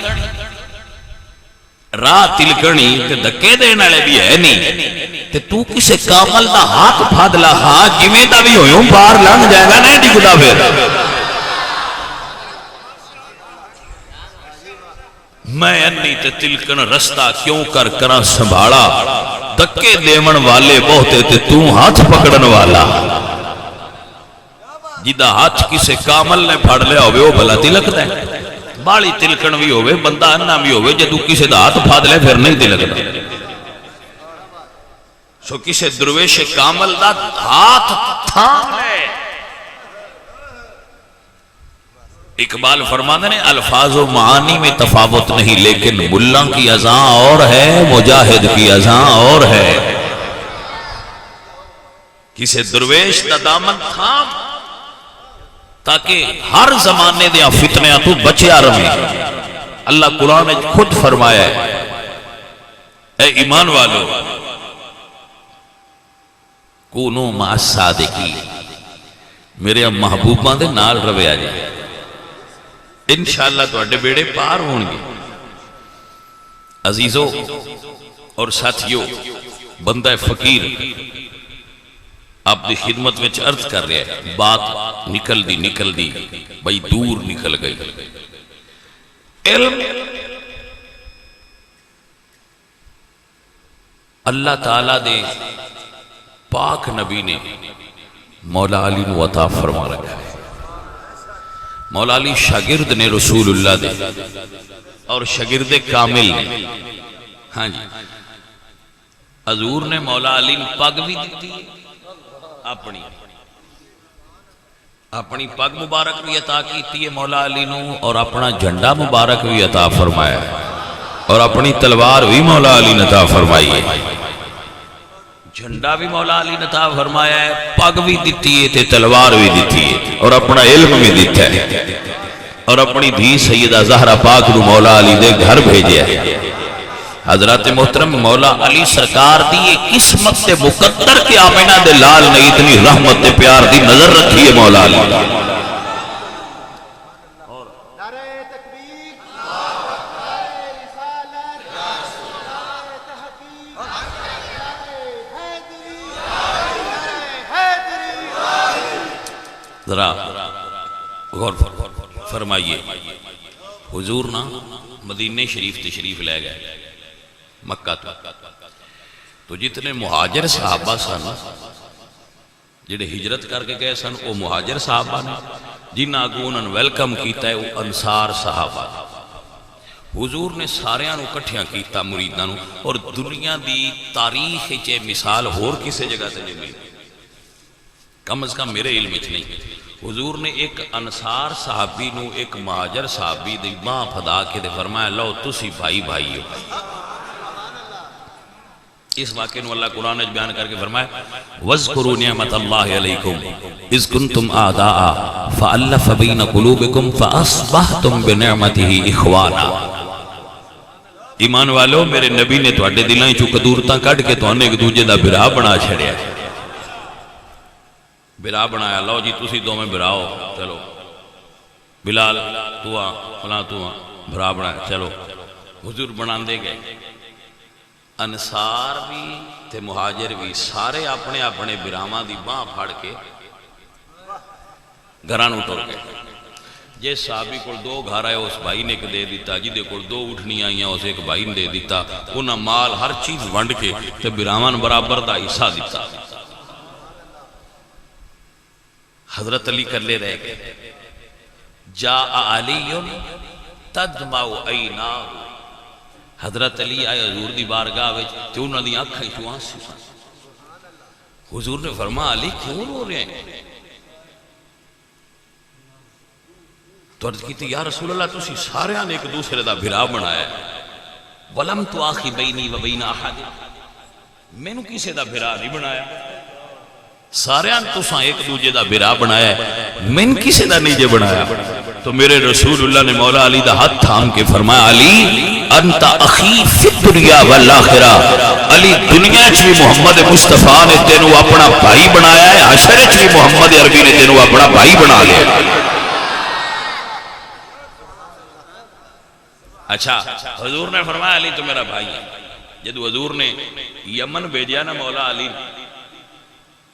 Speaker 1: راہ تلکڑی تے دکے دین والے بھی ہے نہیں تے تو کسے کامل دا ہاتھ پھاد لا ہاں جویں دا بھی ہویوں باہر لنگ جائے گا نہیں ڈگدا پھر میں انی تے تلکن رستہ کیوں کر کراں سنبھالا دکے دیون والے بہتے تے تو ہاتھ پکڑن والا جدہ ہاتھ کسے کامل نے پھڑ لیا ہوئے وہ بھلا تلکتا ہے بالی تلکن بھی ہوئے بندہ انہ بھی ہوئے جدو کسے دا ہاتھ پھاد لے پھر نہیں تلکتا سو کسے درویش کامل دا ہاتھ تھام لے اقبال فرمانے نے الفاظ و معانی میں تفاوت نہیں لیکن ملا کی اذان اور ہے مجاہد کی اذان اور ہے کسے درویش دا دامن تھام تاکہ ہر زمانے دیا فتنیاں تو بچیا رہے اللہ قرآن نے خود فرمایا ہے اے ایمان والو کونو مع الصادقین میرے محبوباں دے نال رویا جائے انشاءاللہ تو اڈے بیڑے پار ہوں گے عزیزو اور ساتھیو بندہ فقیر آپ دی خدمت میں عرض کر رہے ہیں بات نکل دی بھئی دور نکل گئی علم اللہ تعالیٰ دے پاک نبی نے مولا علی نو عطا فرما رکھا ہے مولا علی شاگرد نے رسول اللہ دے اور شاگرد کامل نے ہاں جی حضور نے مولا علی پگ بھی دیتی اپنی پگ مبارک بھی عطا کیتی ہے مولا علی نو اور اپنا جھنڈا مبارک بھی عطا فرمایا ہے اور اپنی تلوار بھی مولا علی نے عطا فرمائی ہے جھنڈا بھی مولا علی نے عطا فرمایا ہے پگ بھی دیتی ہے تے تلوار بھی دیتی ہے اور اپنا علم بھی دیتا ہے اور اپنی دھی سیدہ زہرہ پاک نو مولا علی دے گھر بھیجیا ہے حضرات محترم مولا علی سرکار دی یہ قسمت تے مقدر کے آمینہ دے لال نے اتنی رحمت تے پیار دی نظر رکھی ہے مولا علی ذرا غور فرمائیے حضور نا مدینہ شریف تشریف لے گئے مکہ تو جتنے مہاجر صحابہ سن جڑے ہجرت کر کے گئے سن وہ مہاجر صحابہ نے جنہاں کو انہوں نے ویلکم کیتا ہے وہ انصار صحابہ حضور نے ساریاں نو کٹھیاں کیتا مریداں نو اور دنیا دی تاریخ چے مثال ہور کسے جگہ سے نہیں ملی کم از کم میرے علم وچ نہیں حضور نے ایک انصار صحابی نو ایک مہاجر صحابی دی باں پھدا کے دے فرمایا لو تسی بھائی بھائی ہو اس واقعے نو اللہ قرآن نے بیان کر کے فرمایا وَاذْكُرُوا نِعْمَةَ اللَّهِ عَلَيْكُمْ اِذْ كُنْتُمْ آدَاءً فَأَلَّفَ بَيْنَ قُلُوبِكُمْ فَأَصْبَحْتُمْ بِنِعْمَتِهِ إِخْوَانًا ایمان والو میرے نبی نے تو اڈے دلائیں چو قدورتاں کٹ کے تو انہیں ایک دوجہ دا برا بنا چھڑیا برا بنایا لو جی تسی دو میں براؤ چلو بلال تو آ فلاں تو آ برا بنایا چلو حضور بنان دے گئے انصار بھی تے مہاجر بھی سارے اپنے اپنے براما دی باں پھاڑ کے گھران اٹھور گئے جے صحابی کو دو گھر آئے اس بھائی نے دے دیتا جدے کو دو اٹھنی آئیاں اس ایک بھائی نے دے دیتا انہاں مال ہر چیز ونڈ کے تے برامان برابر دا حصہ دیتا حضرت علی کر لے رہ گئے جاء علی تدمع عیناہ حضرت علی آئے حضور دی بارگاہ وچ تے انہاں دی آنکھاں چوں آنسو حضور نے فرمایا علی کیوں رو رہے ہیں تو عرض کیتی یا رسول اللہ تسی سارے نے ایک دوسرے دا بھرا بنایا ہے ولم تو آخی بینی و بین احد میں نو کسے دا بھرا نہیں بنایا سارے تساں ایک دوجے دا بھرا بنایا ہے میں کسے دا نہیں جے بنایا تو میرے رسول اللہ نے مولا علی دا ہاتھ تھام کے فرمایا علی انت اخی فی الدنیا والآخرہ، علی دنیا چ بھی محمد مصطفیٰ نے تینوں اپنا بھائی بنایا ہے، حشر چ بھی محمد عربی نے تینوں اپنا بھائی بنا لیا۔ اچھا حضور نے فرمایا علی تو میرا بھائی ہے۔ جب حضور نے یمن بھیجیا نا مولا علی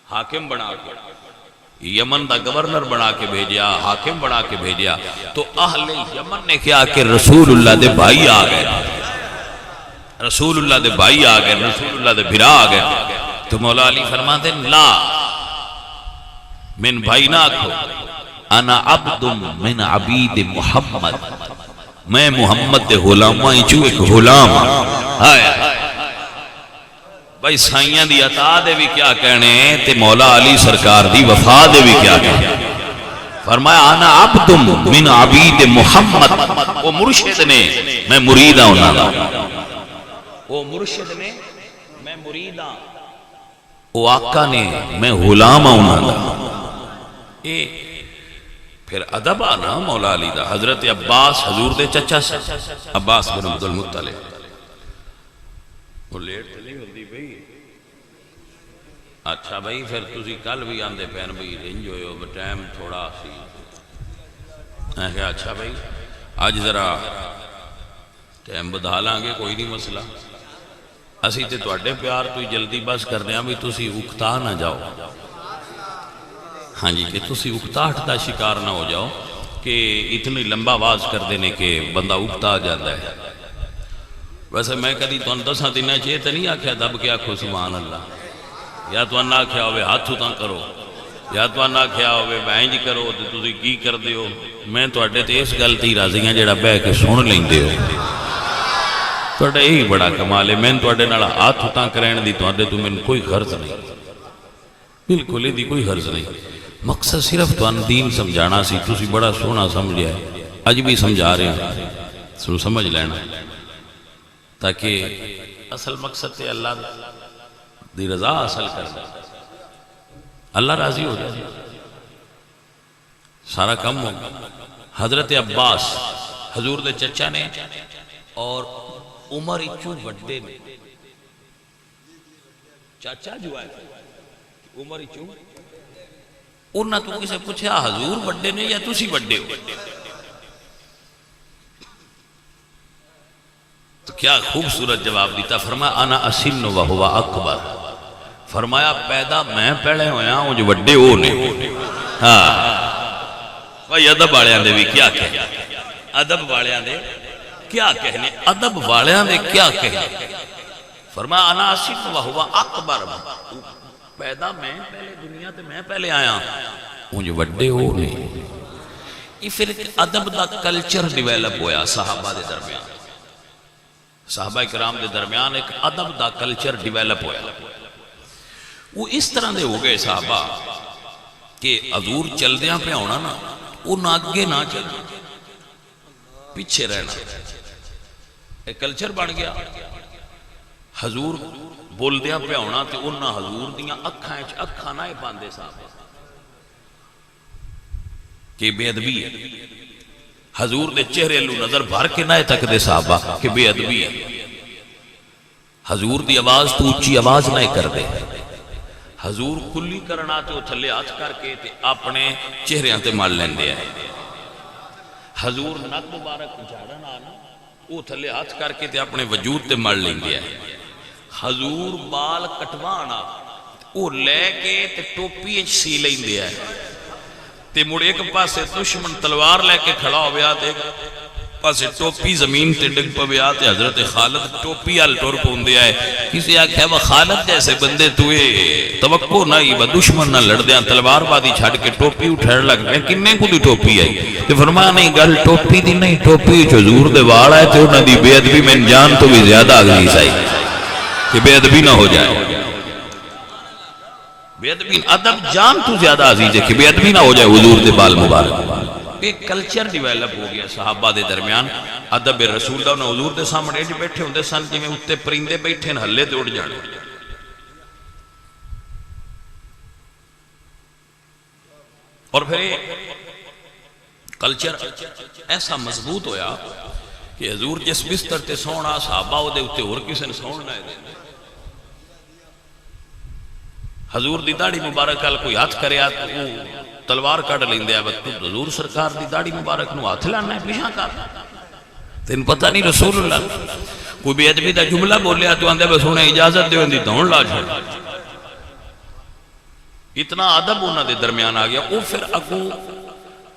Speaker 1: حاکم بنا کے، یمن دا گورنر بنا کے بھیجیا، حاکم بنا کے بھیجیا، تو اہل یمن نے کیا کہ رسول اللہ دے بھائی آ گئے، رسول اللہ دے بھائی آ گئے، رسول اللہ دے بھرا آ گئے۔ تو مولا علی فرماتے لا، من بھائی نہ آکھو، انا عبد من عبید محمد، میں محمد دے غلاماں چوں ایک غلام ہاں۔ بھائی سائیاں دی عطا دے بھی کیا کہنے تے مولا علی سرکار دی وفا دے بھی کیا کہنے۔ فرمایا انا عبد من عبید محمد، وہ مرشد نے میں مرید ہوں انہاں دا، وہ مرشد نے میں مرید ہوں، وہ آقا نے میں غلام ہوں انہاں دا۔ پھر ادب آنا مولا علی دا۔ حضرت عباس حضور دے چچا سے، عباس بن عبد المطلب، وہ لیٹ نہیں ہوتی بھئی؟ اچھا بھئی پھر تسی کل بھی آندے پین بھی رنج ہوئے ہو، ٹائم تھوڑا سی۔ میں کہا اچھا بھئی آج ذرا ٹائم بدھا لانگے، کوئی نہیں مسئلہ، اسی تے توڑے پیار تو جلدی بس کرنے ہیں بھی تسی اکتا نہ جاؤ۔ ہاں جی، کہ تسی اکتاہٹ دا شکار نہ ہو جاؤ کہ اتنی لمبا آواز کر دینے کے بندہ اکتا جاتا ہے۔ ویسے میں کدی تو اندساں دینا چاہیے تو نہیں آکھیا دب کے آکھو سبحان اللہ، یا تو انہا آکھیا ہوئے ہاتھ ہوتا کرو، یا تو انہا آکھیا ہوئے بینج کرو تو تسی کی کر دیو۔ میں تو اڈے تے اس گلتی راضی ہیں جڑا بے کے سن لیں دیو، تو اڈے یہی بڑا کمال ہے۔ میں تو اڈے نالا ہاتھ ہوتا کرین دی تو اڈے تو میں کوئی غرض نہیں، بالکل دی کوئی غرض نہیں۔ مقصد صرف تو ان دین سمجھانا سی، تسی بڑا سونا سمجھیا ہے، اج بھی سمجھا رہے ہیں، سو سمجھ لینا، تاکہ اصل مقصد تے اللہ دی رضا حاصل کرنا، اللہ راضی ہو جائے، سارا کم ہو۔ حضرت عباس حضور دے چچا نے اور عمر اچھو وڈے نے، چاچا جو آئے عمر اچھو، انہاں تو کسے پوچھا حضور وڈے نے یا تسی وڈے ہو؟ تو کیا خوبصورت جواب دیتا، فرمایا انا اسن و ہوا اکبر، فرمایا پیدا میں پہلے ہویا ہوں جو وڈے ہو نے۔ ہاں بھائی ادب والیاں دے بھی کیا کہنے، ادب والیاں دے کیا کہنے، ادب والیاں دے کیا کہنے۔ فرمایا انا اسن و ہوا اکبر، پیدا میں پہلے دنیا تے میں پہلے آیا ہوں جو وڈے ہو نے۔ یہ پھر ادب دا کلچر ڈیویلپ ہویا صحابہ دے درمیان، صحابہ کرام دے درمیان ایک ادب دا کلچر ڈیویلپ ہویا۔ وہ اس طرح دے ہو گئے صحابہ کہ حضور چل دیاں پہ ہونا نا، وہ نہ آگے نہ چل پیچھے رہنا، ایک کلچر بن گیا۔ حضور بول دیاں پہ ہونا تے انہاں حضور دیاں اکھاں اچھ اکھاں نہ پاندے صحابہ کہ بے ادبی ہے، حضور دے چہرے لو نظر بھر کے نہ تک دے صحابہ کہ بے ادبی ہے، حضور دی آواز تو اچھی آواز نہ کر دے، حضور کلی کرنا تے وہ تھلے ہاتھ کر کے تے اپنے چہرے تے مال لیندے ہیں، حضور نک مبارک جھاڑن آنا وہ تھلے ہاتھ کر کے تے اپنے وجود تے مال لیندے ہیں، حضور بال کٹوانا وہ لے کے تے ٹوپی اچھ سی لیندے ہیں، تے مڑ ایک پاسے دشمن تلوار لے کے کھڑا ہو گیا تے پاسے ٹوپی زمین تے ڈگ پویا تے حضرت خالد ٹوپی آل ٹور پوندے آئے، کسی آکھیا وہ خالد جیسے بندے توئے توقع نہ ہی وہ دشمن نہ لڑ دیاں، تلوار بادی چھاڑ کے ٹوپی اٹھڑ لگ گئے، کننے کو دی ٹوپی آئی تے فرمایا نہیں گل ٹوپی دی نہیں، ٹوپی جو حضور دے وال آئے تے انہاں دی بے ادبی میں جان تو بھی زیادہ آگئی سائی کہ بے ادبی نہ ہو جائے، بے ادبی ادب جان تو زیادہ عزیز ہے کہ بے ادبی نہ ہو جائے حضور دے بال مبارک۔ ایک کلچر ڈیویلپ ہو گیا صحابہ دے درمیان، ادب رسول دا انہاں حضور دے سامنے جو بیٹھے ہوندے سن جی میں اتے پرندے بیٹھے ہیں ہلے تے اڑ جانے، اور پھر کلچر ایسا مضبوط ہویا کہ حضور جس بستر تے سونا صحابہ دے اتے اور کسی نے سون لائے دے حضور دی داڑھی مبارک کل کوئی ہاتھ کرے وہ تلوار کٹ لیندے بس تو حضور سرکار دی داڑھی مبارک نو ہاتھ لانا ہے پیشاں کر تین پتہ نہیں رسول اللہ کوئی بے ادبی دا جملہ بولیا تو آندے بس انہیں اجازت دے اندی دون لا چھوڑ اتنا ادب انہاں دے درمیان آ گیا وہ پھر اگو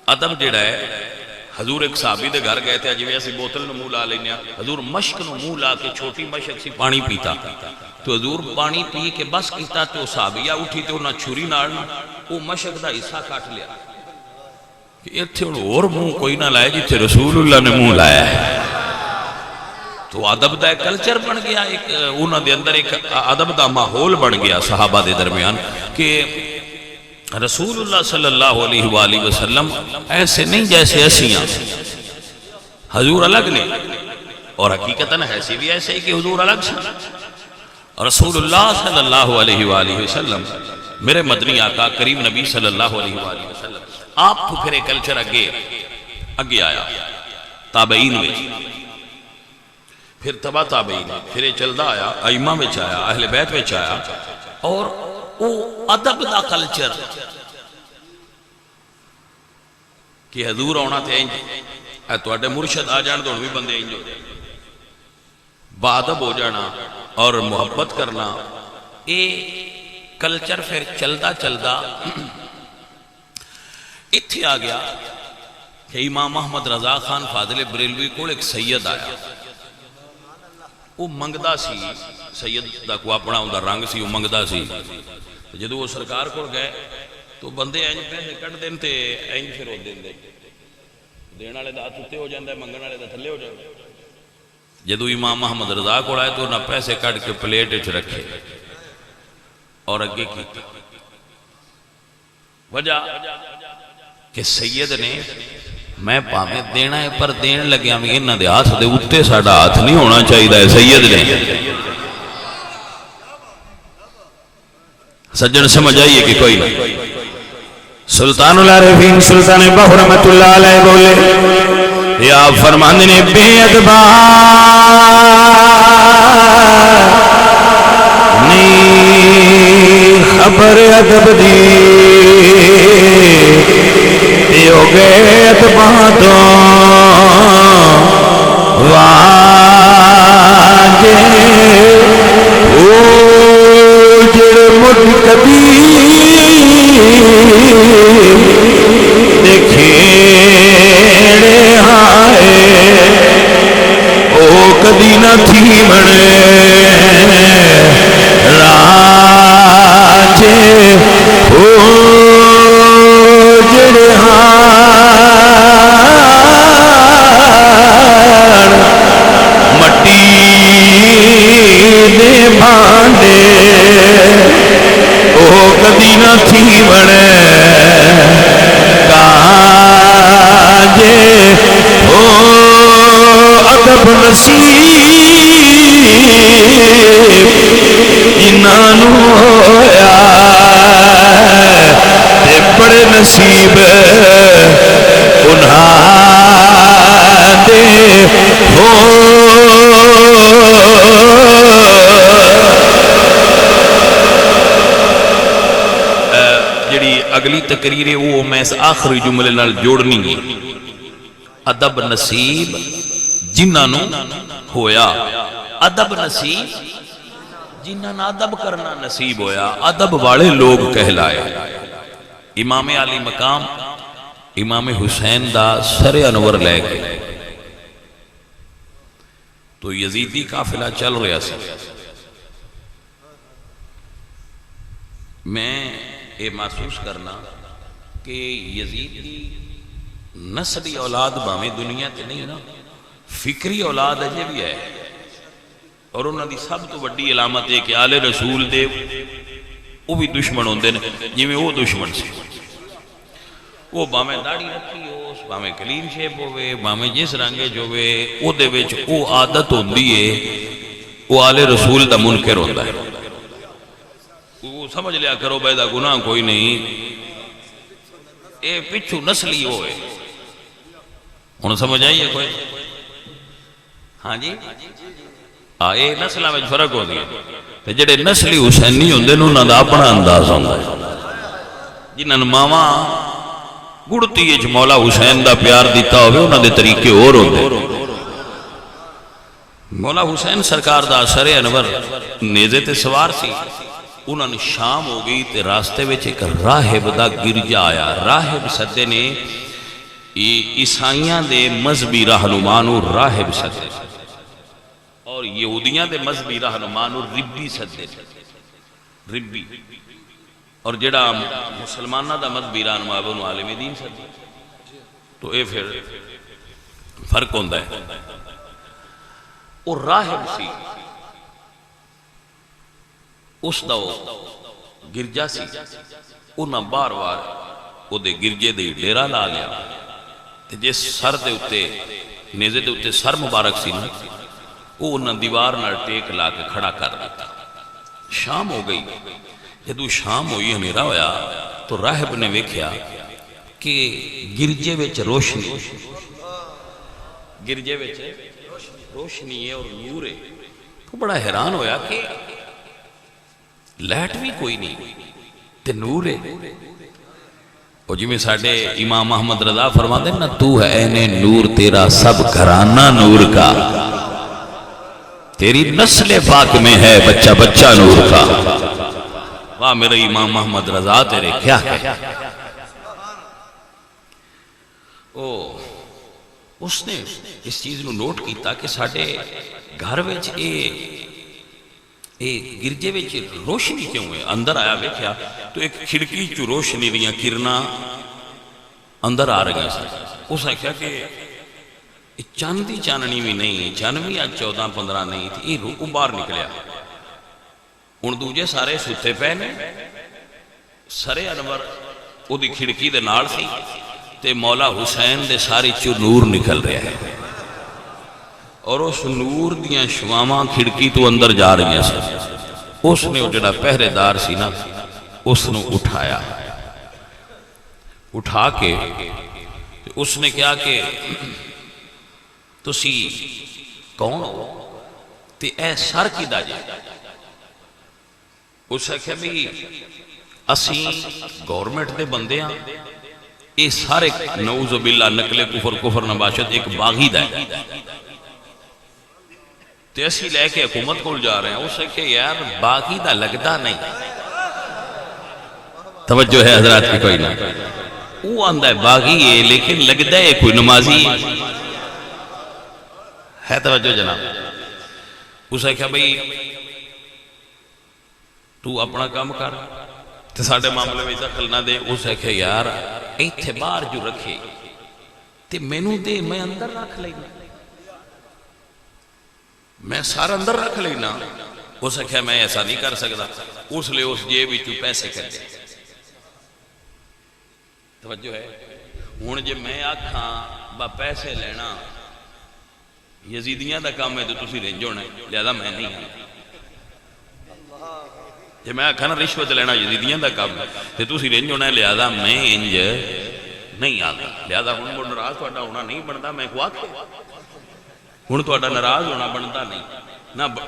Speaker 1: ادب جڑا ہے حضور ایک صحابی دے گھر گئے تھے جویں اسی بوتل نو منہ لا لینے حضور مشک نو منہ لا کے چھوٹی مشک سی پانی پیتا تو حضور پانی پی کے بس کیتا تو صحابیہ اٹھی تے انہاں چھری نال وہ مشک دا حصہ کاٹ لیا کہ ایتھے اور منہ کوئی نہ لائے جتھے رسول اللہ نے منہ لایا ہے تو ادب دا ایک کلچر بن گیا ایک انہاں دے اندر ایک ادب دا ماحول بن گیا صحابہ دے درمیان کہ رسول اللہ صلی اللہ علیہ وآلہ وسلم ایسے نہیں جیسے اسیاں حضور الگ نے اور حقیقتاً ایسے بھی ایسے ہی کہ حضور الگ سے رسول اللہ صلی اللہ علیہ وآلہ وسلم میرے مدنی آقا کریم نبی صلی اللہ علیہ وآلہ وسلم آپ تو پھر ایک کلچر اگے آیا تابعین میں پھر تبا تابعین پھر یہ چلدہ آیا ائمہ میں آیا اہل بیت میں آیا اور وہ ادب دا کلچر کہ حضور آنا تھے انج تو اڈے مرشد آ جان تو بھی بندے انج ہو جائے بادب ہو جانا اور محبت کرنا یہ کلچر پھر چلدا چلدا اتھے آ گیا کہ امام محمد رضا خان فاضل بریلوی کو ایک سید آیا وہ منگدہ سی سید دا کو اپنا اندر رنگ سی وہ منگدہ سی جدو وہ سرکار کو گئے تو بندے اینج پیسے کٹ دین تے اینج پھر ہو دین دے دین والے دا ہاتھ اتے ہو جاندہ ہے منگن والے دا تھلے ہو جاندہ ہے جدو امام محمد رضا کو آئے تو انہاں پیسے کٹ کے پلیٹ اچھ رکھے اور اگے کی وجہ کہ سید نے میں پاہمیں دینا ہے پر دین لگیا میں انہاں دے ہاتھ دے اتے ساڑھا ہاتھ نہیں ہونا چاہیے ہے سید نے سجن سمجھ آئیے کہ کوئی نہیں سلطان العارفین سلطان بہو رحمت اللہ علیہ بولے یا فرمان نے بے ادبا نہیں خبر ادب دی دیو گے ادبا تو واجے کبھی دیکھیڑے آئے او کدی نہ تھی بڑے راجے او جڑے مٹی دے بھانڈے او کدی نہ تھی بڑے کاجے او ادب نصیب انہوں ہویا تے بڑے نصیب انہاں دے ہو اگلی تقریر ہے وہ میں اس آخری جملے نال جوڑنی ہے ادب نصیب جنہاں ہویا ادب نصیب جنہاں ادب کرنا نصیب ہویا ادب والے لوگ کہلائے امام علی مقام امام حسین دا سر انور لے گئے تو یزیدی قافلہ چل رہا سی میں یہ محسوس کرنا کہ یزید کی نسلی اولاد باہیں دنیا تے نہیں نا فکری اولاد اجے بھی ہے اور انہوں نے سب تو بڑی علامت ہے کہ آل رسول دے وہ بھی دشمن ہوندے نے جی میں وہ دشمن سے وہ باہیں داڑھی رکھی ہو باہیں کلین شیپ ہوئے باہیں جس رنگے جو ہوئے وہ دے وچ وہ عادت ہوندی ہے وہ آل رسول دا منکر ہوتا ہے وہ سمجھ لیا کرو بیدہ گناہ کوئی نہیں اے پچھو نسلی ہوئے انہوں سمجھ آئیے کوئی ہاں جی یہ نسلوں میں فرق ہو گیا تے جڑے نسلی حسینی ہوندے نے انہاں دا اپنا انداز ہوندا ہے جنہاں ماواں گڑتی وچ مولا حسین دا پیار دیتا ہوئے انہاں دے طریقے اور ہوندے مولا حسین سرکار دا سر انور نیزے تے سوار سی انہاں نے شام ہو گئی تے راستے وچ ایک راہب دا گرجا آیا راہب سدے نے عیسائیاں دے مذہبی رہنما نو راہب سدے اور یہودیاں دے مذہبی رہنما نو ربی سدے ربی اور جڑا مسلمانہ دا مذہبی رہنما انہوں عالم دین سدے تو اے پھر فرق ہوندا ہے اور راہب سی اس دا گرجا سی انہاں بار بار او دے گرجے دے ڈیرا لا لیا تے جس سر دے اتے نیزے دے اتے سر مبارک سی نا وہ انہاں دیوار نال ٹیک لا کے کھڑا کر دیتا شام ہو گئی جدو شام ہوئی ہنیرا ہویا تو راہب نے ویکھیا کہ گرجے وچ روشنی گرجے وچ روشنی ہے اور نور ہے تو بڑا حیران ہویا کہ لائٹ بھی کوئی نہیں تے نور ہے اور جی میں ساڑھے امام احمد رضا فرما دے نا تو ہے اینے نور تیرا سب گھرانہ نور کا تیری نسل پاک میں ہے بچہ بچہ نور کا واہ میرے امام احمد رضا تیرے کیا ہے اس نے اس چیز نو نوٹ کیتا کہ ساڑھے گھر ویچ گرجے ویچ روشنی کیوں ہے اندر آیا بیکھیا تو ایک کھڑکی چو روشنی دیاں کرنا اندر آ رہے ہیں اس نے کہا کہ چاندی چاننی بھی نہیں چانوی آج 14-15 نہیں تھی یہ روح باہر نکلیا ان دوجے سارے ستے پہنے سرے انور او دی کھڑکی دے نال سی تے مولا حسین دے ساری چو نور نکل رہے ہیں اور اس نور دیاں شواما کھڑکی تو اندر جا رہی ہیں اس نے جڑا پہرے دار سی نا اس نے اٹھایا اٹھا کے اس نے کیا کہ تسی کون ہو تے اے سر کی دا جائے اس نے کہا بھی اسی گورنمنٹ دے بندے ہیں یہ سارے نعوذ باللہ نقل کفر نباشت ایک باغی دا ہے تے اسی لے کے حکومت کو جا رہے ہیں اسے کہ یار باغی دا لگتا نہیں توجہ ہے حضرات کی کوئی نہ وہ آندہ ہے باغی ہے لیکن لگتا ہے کوئی نمازی ہے توجہ جناب اسے کہا بھئی تو اپنا کام کر تے ساڑھے معاملے میں دخل نہ دے اسے کہا یار ایتھے بار جو رکھے تے مینو دے میں اندر رکھ لینا میں سارا اندر رکھ لینا اسے کہا میں ایسا نہیں کر سکتا اس لئے اس جیب چو پیسے کر دے توجہ ہے ہون جے میں آکھاں با پیسے لینا یزیدیاں دا کام ہے تو تسی رنجونا ہے لہذا میں نہیں ہوں جے میں آکھاں نا رشوت لینا یزیدیاں دا کام ہے تو تسی رنجونا ہے لہذا میں انج نہیں آگا لہذا ہون کو نراز تو اڈا ہونا نہیں بنتا میں کو آکھے ہون تو اڈا نراز ہونا بنتا نہیں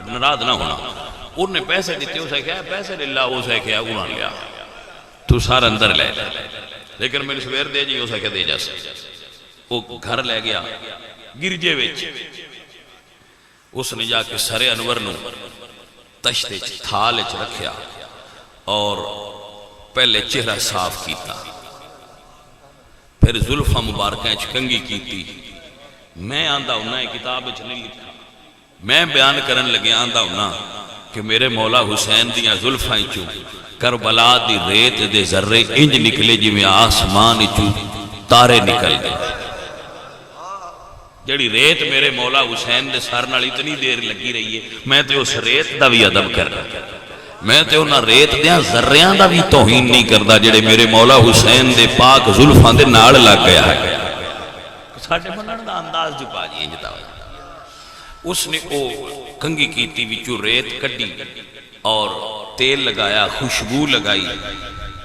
Speaker 1: نراز نہ ہونا انہوں نے پیسے دیتے اسے کہا پیسے للہ اسے کہا انہوں نے لیا تو سارا اندر لے لیکن میں نے سویر دے جی اسے کہا دے جا سکتا وہ گھر لے گیا گرجے ویچ اس نے جا کے سر انور نو تشتے تھالے چ رکھیا اور پہلے چہرہ صاف کیتا پھر زلفہ مبارکہ چکنگی کیتی میں آندہ ہونا ہے کتاب نہیں لکھا میں بیان کرن لگے آندہ ہونا کہ میرے مولا حسین دیاں زلفہ چو کربلا دی ریت دے ذرے انج نکلے جی میں آسمان چو تارے نکل گئے جڑی ریت میرے مولا حسین دے سر نال اتنی دیر لگی رہی ہے میں تے اس ریت دا بھی ادب کر رہا میں تے انہاں ریت دیاں ذریاں دا بھی توہین نہیں کردا جڑے میرے مولا حسین دے پاک زلفاں دے نال لگ گیا ہے ساڈے منن دا انداز جو پا جی انجدا اس نے او کنگھی کیتی وچوں ریت کڈی اور تیل لگایا خوشبو لگائی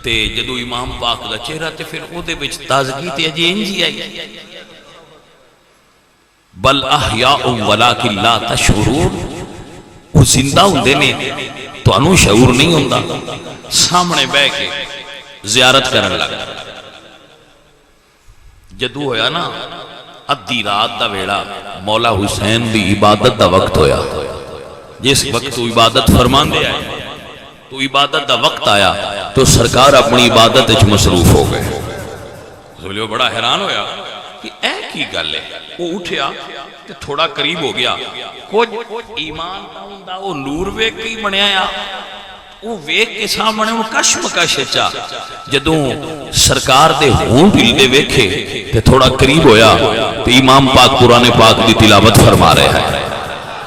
Speaker 1: تے جدو امام پاک دا چہرہ تے پھر او دے وچ تازگی تے اجی انجی آئی بل احیاء ولکن لا تشعرون، وہ زندہ ہوندے نے تانوں شعور نہیں ہوندا۔ سامنے بہ کے زیارت کرن لگا، جدو ہویا نا ادھی رات دا ویڑا، مولا حسین دی عبادت دا وقت ہویا۔ جس وقت تو عبادت فرمان دے آئے تو عبادت دا وقت آیا تو سرکار اپنی عبادت اچ مصروف ہو گئے۔ زولیو بڑا حیران ہویا کہ اے کی گل ہے، وہ اٹھیا تے تھوڑا قریب ہو گیا، کچھ ایمان دا وہ نور ویکھ کے بنیا یا وہ ویکھ کے سامنے وہ کشمکش چا، جدوں سرکار دے ہونٹ ہلدے ویکھے تے تھوڑا قریب ہویا تے امام پاک قرآن پاک دی تلاوت فرما رہے ہیں،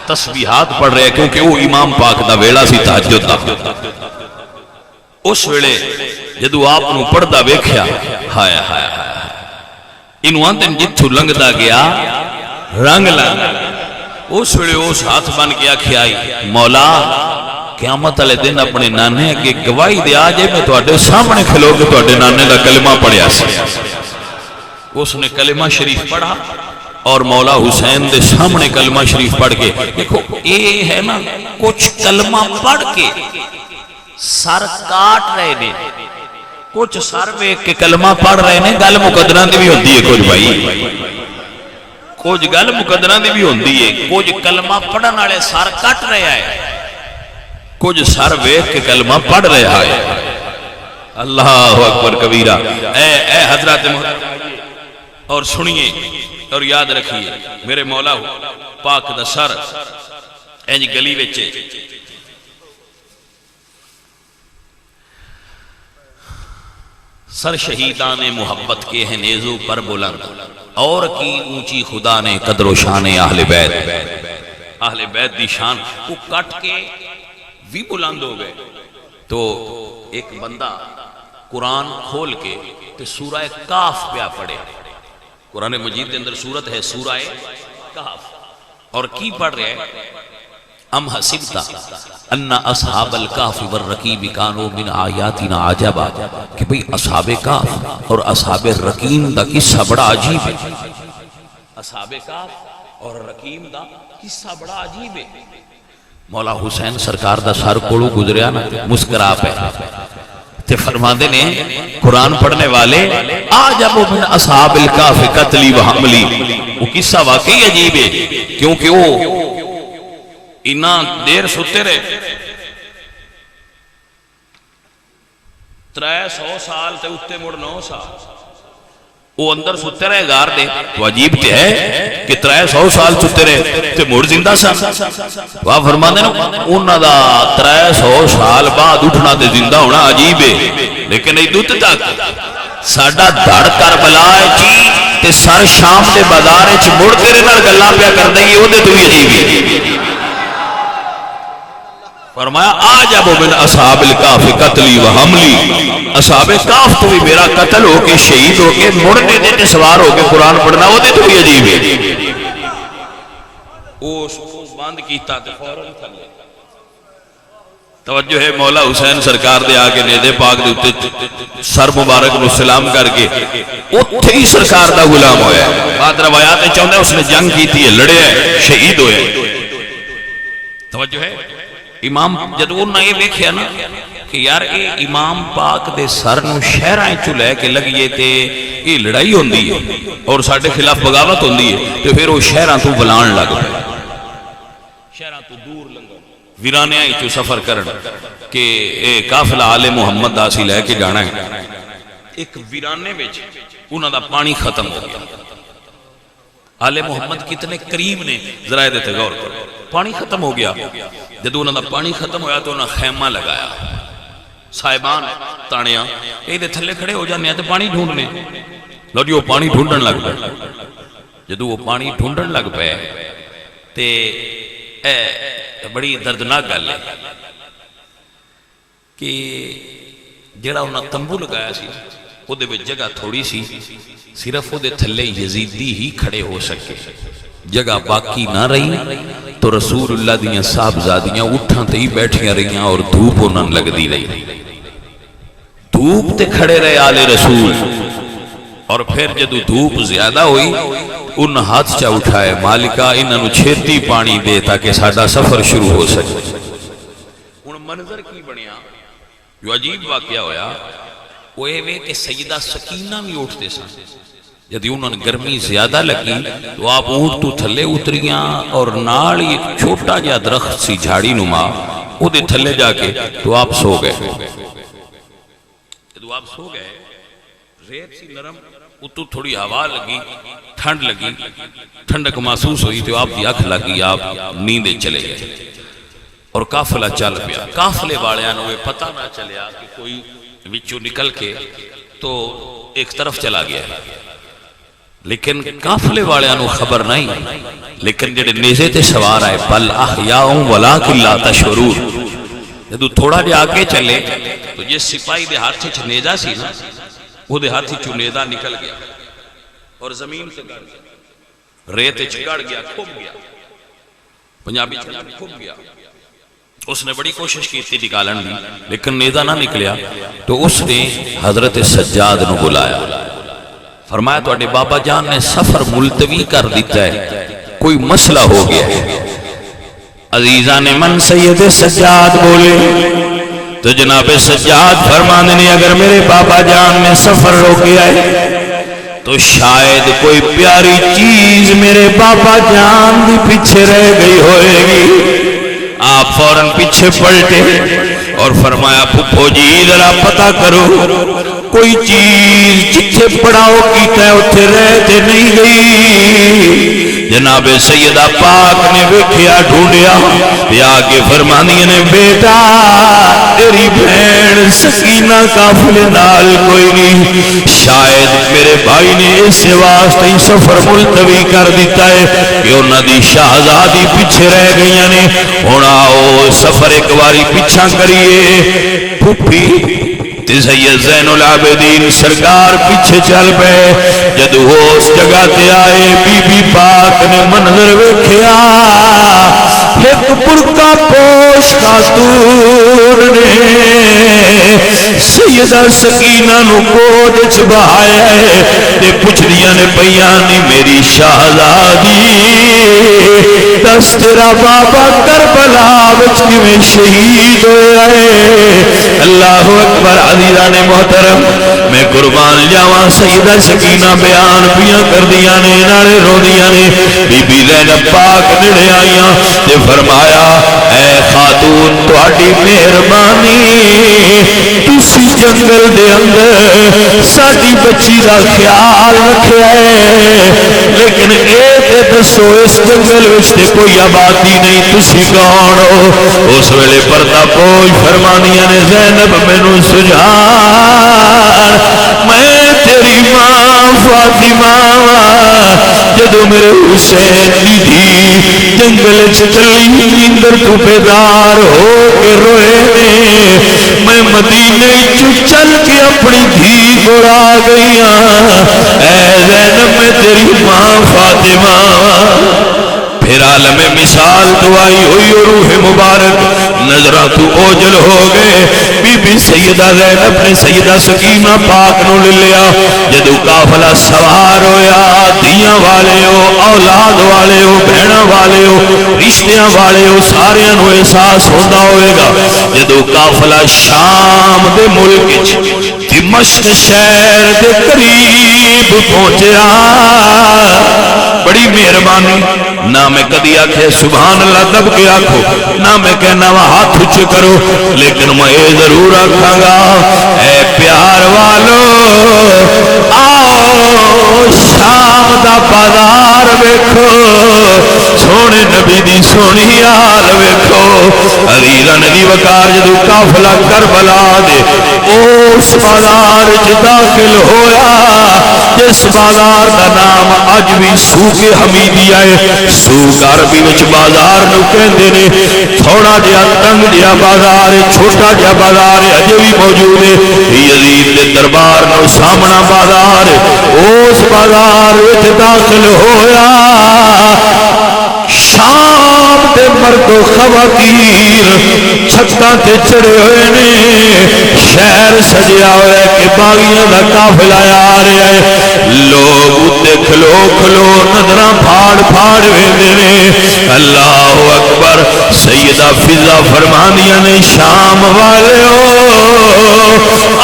Speaker 1: تسبیحات پڑھ رہے ہیں، کیونکہ وہ امام پاک دا ویلا سی تہجد دا۔ اس ویلے جدو آپ نو پڑھدا ویکھیا، ہائے ہائے ہائے، انہوں آندن جتھو لنگدا گیا رنگ لنگ، اس ویلے اس ہاتھ بن گیا کھیائی، مولا قیامت والے دن اپنے نانے کے گواہی دے آ جائے میں تواڈے سامنے کھلو کے تواڈے نانے دا کلمہ پڑھیا سی۔ اس نے کلمہ شریف پڑھا اور مولا حسین دے سامنے کلمہ شریف پڑھ کے، دیکھو اے ہے نا کچھ کلمہ پڑھ کے سر کاٹ رہے نے، کچھ سر ویکھ کے کلمہ پڑھ رہے نے، گل مقدراں دی بھی ہوندی ہے کچھ بھائی، کچھ گل مقدراں دی بھی ہوندی ہے، کچھ کلمہ پڑھن والے سر کٹ رہے ہیں، کچھ سر ویکھ کے کلمہ پڑھ رہا ہے۔ اللہ اکبر کبیرہ۔ اے حضرات محترم، اور سنیے اور یاد رکھیے، میرے مولا پاک دا سر اینج گلی وچے سر شہیدان محبت کے ہیں نیزو پر بلند، اور کی اونچی خدا نے قدر و شان اہل بیت، اہل بیت دی شان کو کٹ کے بھی بلند ہو گئے۔ تو ایک بندہ قرآن کھول کے تو سورہ کاف پہ پڑھے، قرآن مجید کے اندر سورت ہے سورہ کاف، اور کی پڑھ رہے ہیں، ام حسبتا ان اصحاب الکاف والرقیم کانوا من آیاتنا عجبا، کہ بھئی اصحاب کاف اور اصحاب الرقیم دا قصہ بڑا عجیب ہے، اصحاب کاف اور رقیم دا قصہ بڑا عجیب ہے۔ مولا حسین سرکار دا سر کولو گزریا نا، مسکرا پہ تے فرماندے نے قرآن پڑھنے والے آجب من اصحاب الکاف قتلی و حملی، وہ قصہ واقعی عجیب ہے، کیونکہ وہ اتنا دیر سوتے رہے، 300 سال تے اتے مڑ 9 سال وہ اندر سوتے رہے گار دے، تو عجیب تے ہے کہ 300 سال سوتے رہے تے مڑ زندہ سا۔ وہ فرماندے نا انہاں دا 300 سال بعد اٹھنا تے زندہ ہونا عجیب ہے، لیکن ادھر تک ساڈا دھڑ کربلا چی تے سر شام دے بازار وچ مڑ تیرے نال گلاں پیا کردا ہی، او دے تو بھی عجیب ہے۔ فرمایا آجب من اصحاب الکاف قتلی و حملی، اصحاب کاف تو بھی میرا قتل ہو کے شہید ہو کے مڑنے دے سوار ہو کے قرآن پڑھنا، وہ دے تو بھی عجیب ہے۔ وہ بند کیتا تے فوراً تھلے توجہ ہے، مولا حسین سرکار دے آگے نیزے پاک دے اتے سر مبارک نو سلام کر کے اتھے ہی سرکار دا غلام ہویا ہے۔ بات روایات چاہتا ہے اس نے جنگ کی تھی، لڑے ہے، شہید ہوئے۔ توجہ ہے، امام جدو انہاں یہ دیکھیا نا کہ یار اے امام پاک دے سر نو شہرائیں چلے کے لگیے تے یہ لڑائی ہوندی ہے اور ساڑھے خلاف بغاوت ہوندی ہے، تو پھر وہ شہران تو بلان لگ پہ، شہران تو دور لنگا ویرانے آئی تو سفر کرن کہ اے قافلہ آل محمد داسی لے کے جانا ہے۔ ایک ویرانے بیچ انہاں دا پانی ختم ہو گیا، آل محمد کتنے قریب نے ذرائع دیتے غور کرو، پانی ختم ہو گیا۔ جدو انہوں نے پانی ختم ہویا تو انہوں نے خیمہ لگایا، صاحبان تانیاں یہ دے تھلے کھڑے ہو جانے ہیں تو پانی ڈھونڈنے، لو جی وہ پانی ڈھونڈن لگ پہ، جدو وہ پانی ڈھونڈن لگ پہ تے بڑی دردناک گل ہے کہ جڑا انہوں نے تمبو لگایا سی وہ دے وچ جگہ تھوڑی سی، صرف وہ دے تھلے یزیدی ہی کھڑے ہو سکے، جگہ باقی نہ رہی تو رسول اللہ دیاں صاحبزادیاں اٹھاں تے ہی بیٹھیاں رہیاں اور دھوپ انہاں لگ دی رہی، دھوپ تے کھڑے رہے آل رسول اور پھر جدو دھوپ زیادہ ہوئی ان ہاتھ چا اٹھائے مالکہ انہوں چھیتی پانی دے تاکہ ساڈا سفر شروع ہو سکے. ان منظر کی بنیا جو عجیب واقعہ ہویا وہ یہ کہ سیدہ سکینہ بھی اٹھتے سن. جدی انہوں نے گرمی زیادہ لگی تو آپ اونٹ تو تھلے اتریاں اور نال ایک چھوٹا جا درخت سی جھاڑی نما وہ دے تھلے جا کے تو آپ سو گئے. جدو آپ سو گئے ریت سی نرم اتو تھوڑی ہوا لگی ٹھنڈ لگی ٹھنڈک محسوس ہوئی تو آپ دی اکھ لگی آپ نیندے چلے گئے اور قافلہ چل پیا. قافلے والے نو پتہ نہ چلیا کہ کوئی وچوں نکل کے تو ایک طرف چلا گیا ہے لیکن قافلے والے نو خبر نہیں. لیکن جڑے نیزے تے سوار آئے بل احیاء ولکن لا تشعرون جدو تھوڑا جا آگے چلے تو جس سپاہی دے ہاتھ چ نیزا سی نا وہ دے ہاتھ چ نیزا نکل گیا اور زمین سے گڑ گیا ریت چ گڑ گیا کھب گیا پنجابی چ کھب گیا. اس نے بڑی کوشش کی تھی نکالن دی لیکن نیزا نہ نکلیا تو اس نے حضرت سجاد نو بلایا. فرمایا تو بابا جان نے سفر ملتوی کر دیتا ہے کوئی مسئلہ ہو گیا ہے. عزیزان من سید سجاد بولے تو جناب سجاد فرمانے نے اگر میرے بابا جان نے سفر روکیا ہے تو شاید کوئی پیاری چیز میرے بابا جان بھی پیچھے رہ گئی ہوئے گی. آپ فوراً پیچھے پلٹے اور فرمایا پھپھو جی ذرا پتہ کرو کوئی چیز جتھے پڑاؤ کیتا ہے اتھے رہتے نہیں گئی. جناب سیدہ پاک نے ویکھیا ڈھونڈیا تے آگے فرمانی نے بیٹا تیری بہن سکینہ قافلے نال کوئی نہیں شاید میرے بھائی نے اس واسطے سفر ملتوی کر دیتا ہے کہ انہاں دی شہزادی پیچھے رہ گئیاں نے. ہن آؤ سفر ایک باری پیچھا کریے. پھپھی تے سید زین العابدین سرکار پیچھے چل پے. جدو اس جگہ تے آئے بی بی پاک نے منظر ویکھیا ایک برقع پوش خاتون نے سیدہ سکینہ نو گود وچ بہایا ہے تے پچھڑیاں نے پیاں نی میری شہزادی دس تیرا بابا کربلا وچ کیویں شہید ہویا ہے. اللہ اکبر. عزیزان محترم میں قربان جاواں سیدہ سکینہ بیان پیاں کر دیاں نے نالے رو دیاں نے. بی بی زینب پاک نڑے آئیاں تے فرمایا اے خاتون تہاڈی مہربانی تسی جنگل دے اندر ساڈی بچی دا خیال رکھیا ہے لیکن اے تے دسو اس جنگل وچ تے کوئی آبادی نہیں تسی کون ہو. اس ویلے پردہ پوش فرمانیاں نے زینب مینوں سجھا میں تیری ماں فاطمہ جدو میرے حسین دی دھی جنگل چلی نیندر تو بیدار ہو کے روئے نے میں مدینے چل کے اپنی دھی کو آ گئی اے زینب میں تیری ماں فاطمہ. پھر عالم مثال دعائی ہوئی اور روح مبارک نظرہ تو اوجل ہو گئے. بی بی سیدہ زینب نے سیدہ سکینہ پاک نو لے لیا. جدو قافلہ سوار ہویا دیاں والے ہو اولاد والے ہو بہناں والے ہو رشتیاں والے ہو سارے نو احساس ہوتا ہوئے گا. جدو قافلہ شام دے ملک دمشق شہر دے قریب پہنچیا بڑی مہربانی نہ میں کدی آکھے سبحان اللہ دب کے آکھو نہ میں کہنا وہ ہاتھ اچھے کرو لیکن میں یہ ضرور آکھاں گا اے پیار والو آؤ شام دا بازار ویکھو سونے نبی دی سونی آل ویکھو. عزیزاں دی وقار جدو قافلہ کربلا دے اس بازار چ داخل ہویا جس بازار دا نام اج بھی سوق حمیدیہ ہے. سوق عربی وچ بازار نو کہندے نے. تھوڑا جہا تنگ جہا بازار ہے چھوٹا جہا بازار ہے اجے بھی موجود ہے. یزید دے دربار نو سامنا بازار اس بازار وچ داخل ہویا. شام دے مرد و
Speaker 2: خواتیر چھتاں تے چڑھے ہوئے نے، شہر سجیا ہوا ہے کہ باغیاں دا قافلہ آ رہا ہے، لوگ اتے کھلو کھلو نظراں پھاڑ پھاڑ ویندے نے۔ اللہ اکبر۔ سیدہ فضا فرمانیاں نے شام والے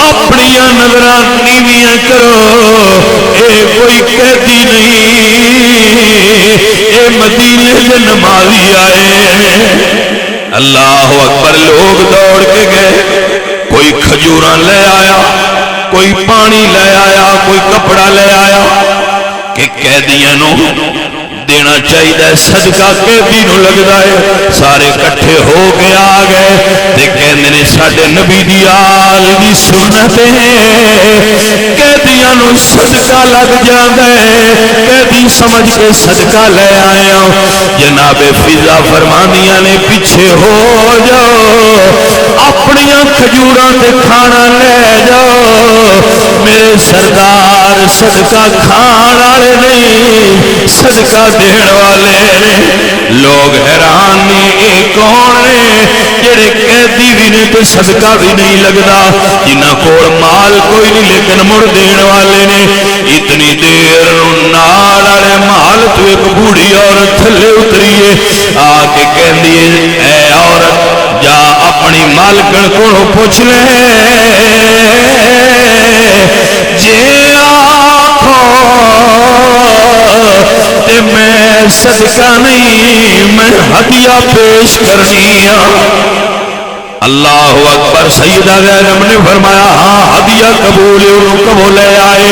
Speaker 2: اپنی نظراں نیویاں کرو، اے کوئی قیدی نہیں، اے مدینے کے نمازی آئے۔ اللہ اکبر۔ لوگ دوڑ کے گئے، کوئی کھجوراں لے آیا، کوئی پانی لے آیا، کوئی کپڑا لے آیا کہ قیدیاں نو دینا چاہیے، صدقہ قیدی نو لگدا ہے۔ سارے کٹھے ہو کے آ گئے تے کہندے نے ساڈے نبی دی آل دی سنت ہے، قیدیاں نو صدقہ لگ جاندا ہے، قیدی سمجھ کے صدقہ لے آیا۔ جناب فضا فرمانیاں نے پیچھے ہو جاؤ، اپنی کھجوراں تے کھانا لے جاؤ، میرے سردار صدقہ کھان والے نہیں، صدقہ دین والے نے۔ لوگ حیران نے، اے کون نے جڑے قیدی بھی نے تو صدقہ بھی نہیں لگتا، جنہاں کول مال کوئی نہیں لیکن مڑ دین والے نے۔ اتنی دیر نال والے محل تو ایک بوڑھی عورت تھلے اتری ہے، آ کے کہندی ہے اے عورت جا اپنی مالکن کو پوچھ لے، جے آکھو تے میں صدقہ نہیں، میں ہدیہ پیش کرنی ہاں۔ اللہ اکبر۔ سیدہ زینب نے فرمایا ہاں ہدیہ قبول ہے، انہوں قبول لے آئے۔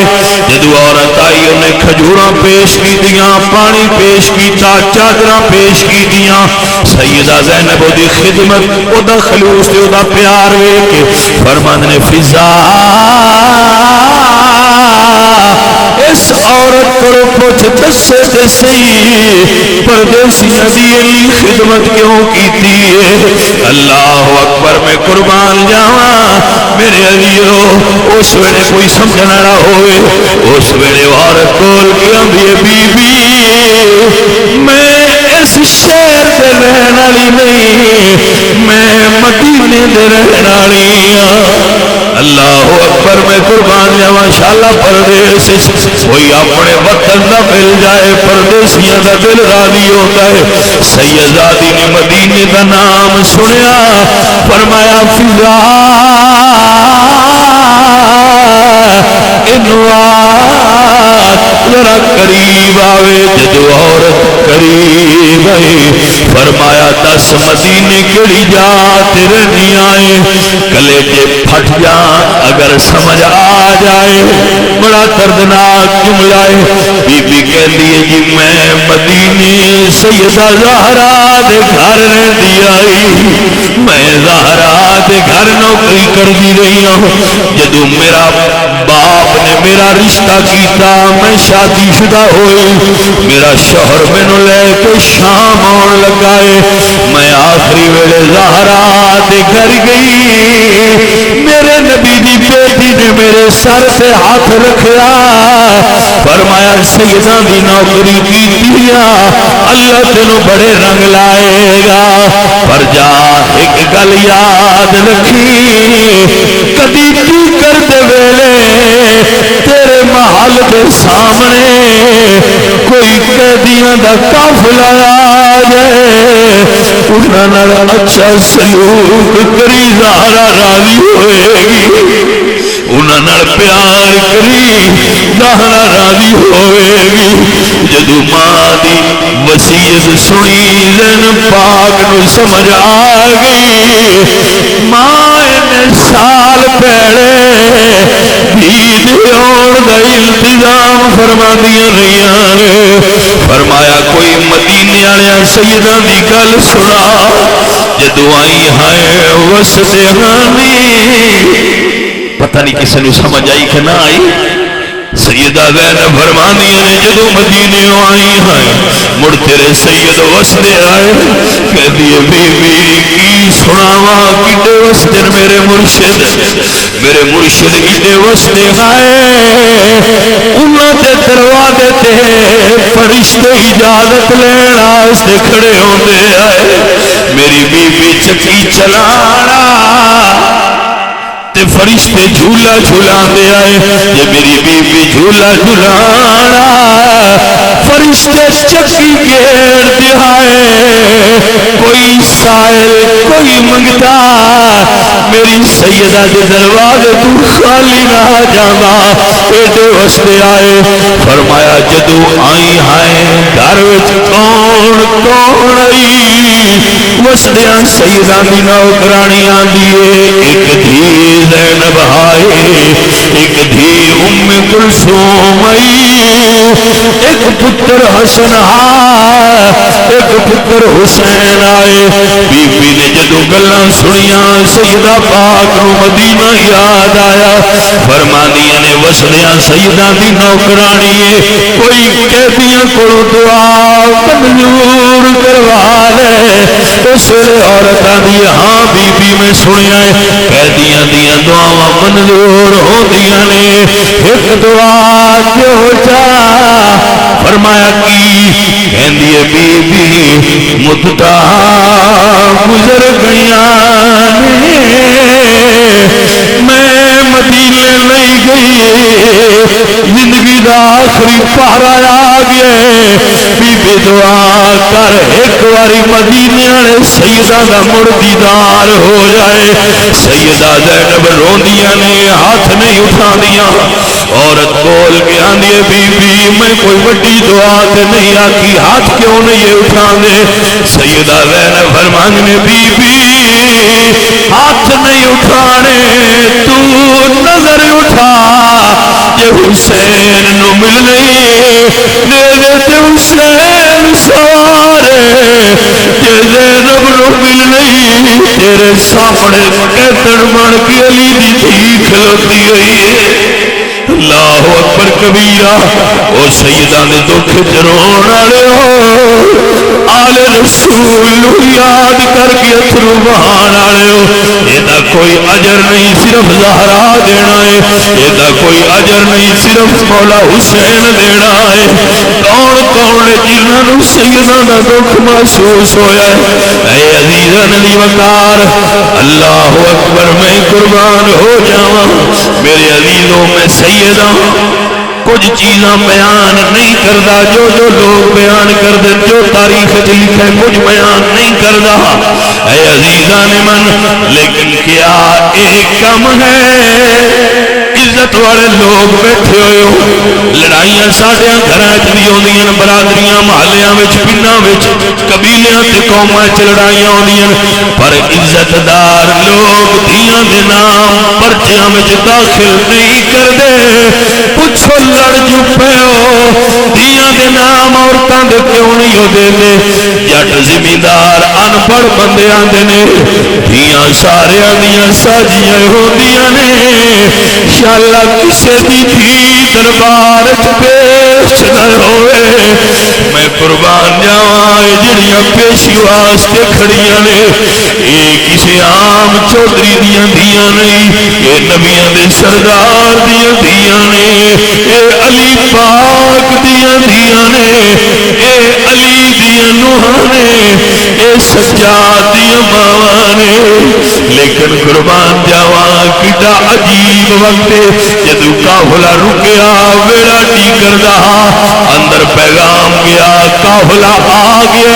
Speaker 2: جدو عورت آئی انہیں کھجوراں پیش کی دیاں، پانی پیش کیتا، چادراں پیش کی دیاں۔ سیدہ زینب دی خدمت، او دا خلوص تے او دا پیار ویکھ کے فرماندے نے فضا اس عورت کو پوچھ دسے تے صحیح پردیسیاں دی خدمت کیوں کیتی ہے؟ اللہ اکبر۔ میں قربان جاواں میرے عزیزو، اس ویلے کوئی سمجھن والا ہوئے، اس ویلے عورت کول کی آندی ہے بی بی میں اس شہر دے رہن والی نہیں، میں مدینے دے رہن والی ہاں۔ اللہ اکبر۔ میں قربان جاواں انشاءاللہ پردیس کوئی اپنے وطن دا مل جائے، پردیسیاں دا دل راضی ہوتا ہے۔ سیدادی نے مدینے دا نام سنیا، فرمایا فضا ذرا قریب آوے۔ جدو عورت قریب آئی فرمایا دس مدینے کیڑی جا تیرے نہیں آئے، کلیجے پھٹ جان اگر سمجھ آ جائے۔ بڑا دردناک جملہ ہے۔ بی بی کہندی ہے جی میں مدینے سیدہ زہرا دے گھر رہندی آئی، میں زہرا دے گھر نوکری کردی رہی ہوں۔ جدو میرا باپ نے میرا رشتہ کیتا، میں شادی شدہ ہوئی، میرا شوہر مینوں لے کے شام آن لگا ہے، میں آخری ویلے زہرا دے گھر گئی، میرے نبی دی بیٹی نے میرے سر سے ہاتھ رکھیا، فرمایا سیدہ دی نوکری کیتی اللہ تینوں بڑے رنگ لائے گا، پر جا ایک گل یاد رکھی، کدی کی کرتے ویلے تیرے محل کے سامنے کوئی قیدیاں دا قافلہ آ جائے، انہاں اچھا سلوک کری زہرا راضی ہوئے گی، انہاں پیار کری زہرا راضی ہوئے گی۔ جدو ماں دی وصیت سنی زینب پاک نو سمجھ آ گئی، ماں نے سال پہلے دید اور دا التزام فرما دیا رہی، فرمایا کوئی مدینے والے سیداں دی گل سنا، جدو آئی ہے وسدے پتہ نہیں کسی نے سمجھ آئی کہ نہ آئی۔ سیدہ زینب فرمانی نے جدو مدینے آئی ہیں مڑ تیرے سید وسدے آئے، کہہ دیے بی بی کی سناوا کڈے وسدے میرے مرشد کڈے وسدے آئے، انہاں دے دروازے تے فرشتے اجازت لین واسطے کھڑے ہوندے آئے، میری بی بی چکی چلانا تے فرشتے جھولا جھولا دے آئے جے میری بی بی جھولا جھولانا فرشتے چکی گیر دے آئے کوئی سائل کوئی منگتا میری سیدہ دے دروازے تو خالی نہ جانا ایڈے وستے آئے فرمایا جدو آئی ہائے گھر وچ کون کون آئی وسدیاں سیدہ دی نوکرانی آندیے ایک دھی زینب آئے ایک دھی ام کلثوم آئی ایک پتر حسن آئے ایک پتر حسین آئے بی بی نے جدو گلاں سنیاں سیدہ پاک نو مدینہ یاد آیا فرمانیاں نے وسدیاں سیدہ دی نوکرانی کوئی قیدیاں کو دعا منظور کروا لے اس عورتاں دی ہاں بی بی میں سنیا قیدیاں دیاں دعاواں منظور ہوندیاں نے ایک دعا جو چا فرمایا کی کہندی ہے بی بی مدتاں گزر گئیاں میں مدینے نہیں گئی زندگی دا آخری پہرا آ گیا بی بی دعا کر ایک واری مدینے والے سیدہ دا مڑ دیدار ہو جائے سیدہ زینب روندیاں نے ہاتھ نہیں اٹھاندیاں عورت بول کے آندی بی بی میں کوئی وڈی دعا تے نہیں آکی ہاتھ کیوں نہیں اٹھاندے سیدہ زینب فرماندی نے بی بی ہاتھ نہیں اٹھانے تو نظر اٹھا کہ حسین نو ملنے میرے تے حسین سوارے کہ زینب نو ملنے تیرے سامنے کہتن بن کے علی دی تھی کھلوتی ہوئی ہے اللہ اکبر کبیرہ او سیدہ نے دکھ جرون آلے ہو آل رسول یاد کر کے اتھرو بہان آلے ہو ایدہ کوئی عجر نہیں صرف زہرا دینا ہے ایدہ کوئی عجر نہیں صرف مولا حسین دینا ہے کون کون جنہوں سیدہ نہ دکھ محسوس ہویا ہے اے عزیزان علی وقار اللہ اکبر میں قربان ہو جاؤں میرے عزیزوں میں سیدہ کچھ چیزاں بیان نہیں کردا جو لوگ بیان کر دیں جو تاریخ لکھے کچھ بیان نہیں کردا اے عزیزان من لیکن کیا ایک کم ہے عزت والے لوگ بیٹھے ہوئے ہو لڑائیاں ساڑیاں گھراں چ بھی ہوندیاں برادریاں محلیاں وچ پنڈاں وچ قبیلیاں تے قوماں چ لڑائیاں ہوندیاں پر عزت دار لوگ دیاں دے نام پرچیاں وچ داخل نہیں کردے پوچھو لڑ جو پیو دیاں دے نام عورتاں دے کیوں نہیں ہو دے جٹ زمیندار ان پڑھ بندے آندے نے دیاں سارے دیاں ساجیاں ہوندیاں نے انشاءاللہ کسے دی بھی دربار پیش نہ ہوئے میں قربان جاواں جڑیاں پیشی واسطے کھڑیاں نے اے کسے عام چودھری دیاں دیاں نہیں اے نبیاں دے سردار دیاں دیاں نے اے علی پاک دیاں دیاں نے اے علی دیاں نوحاں نے اے سجاد دیاں ماواں نے لیکن قربان جاواں کیڑا عجیب وقت جدو قافلہ رکیا ویڑا ٹی کردا اندر پیغام گیا قافلہ آ گیا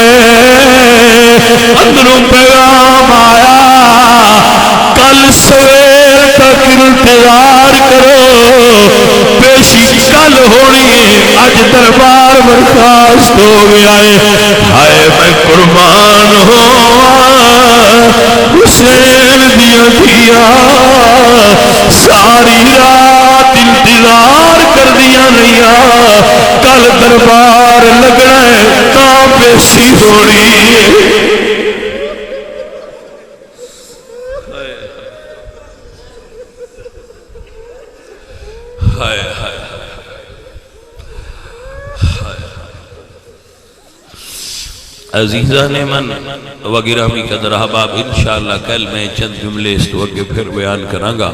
Speaker 2: اندروں پیغام آیا کل سویر تک انتظار کرو پیشی کل ہونی ہے اج دربار برخاست ہو گیا ہے ہائے میں قربان ہوں حسین دیا دیا ساری رات انتظار کر دیا نہیں کل دربار لگنا ہے تا پیشی ہونی
Speaker 1: عزیزان من وغیرہ بھی قدر احباب انشاءاللہ کل میں چند جملے اس تو اگے پھر بیان کرانگا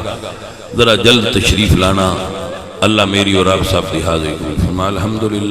Speaker 1: ذرا جلد تشریف لانا اللہ میری اور آپ صاحب دی حاضری فرما الحمدللہ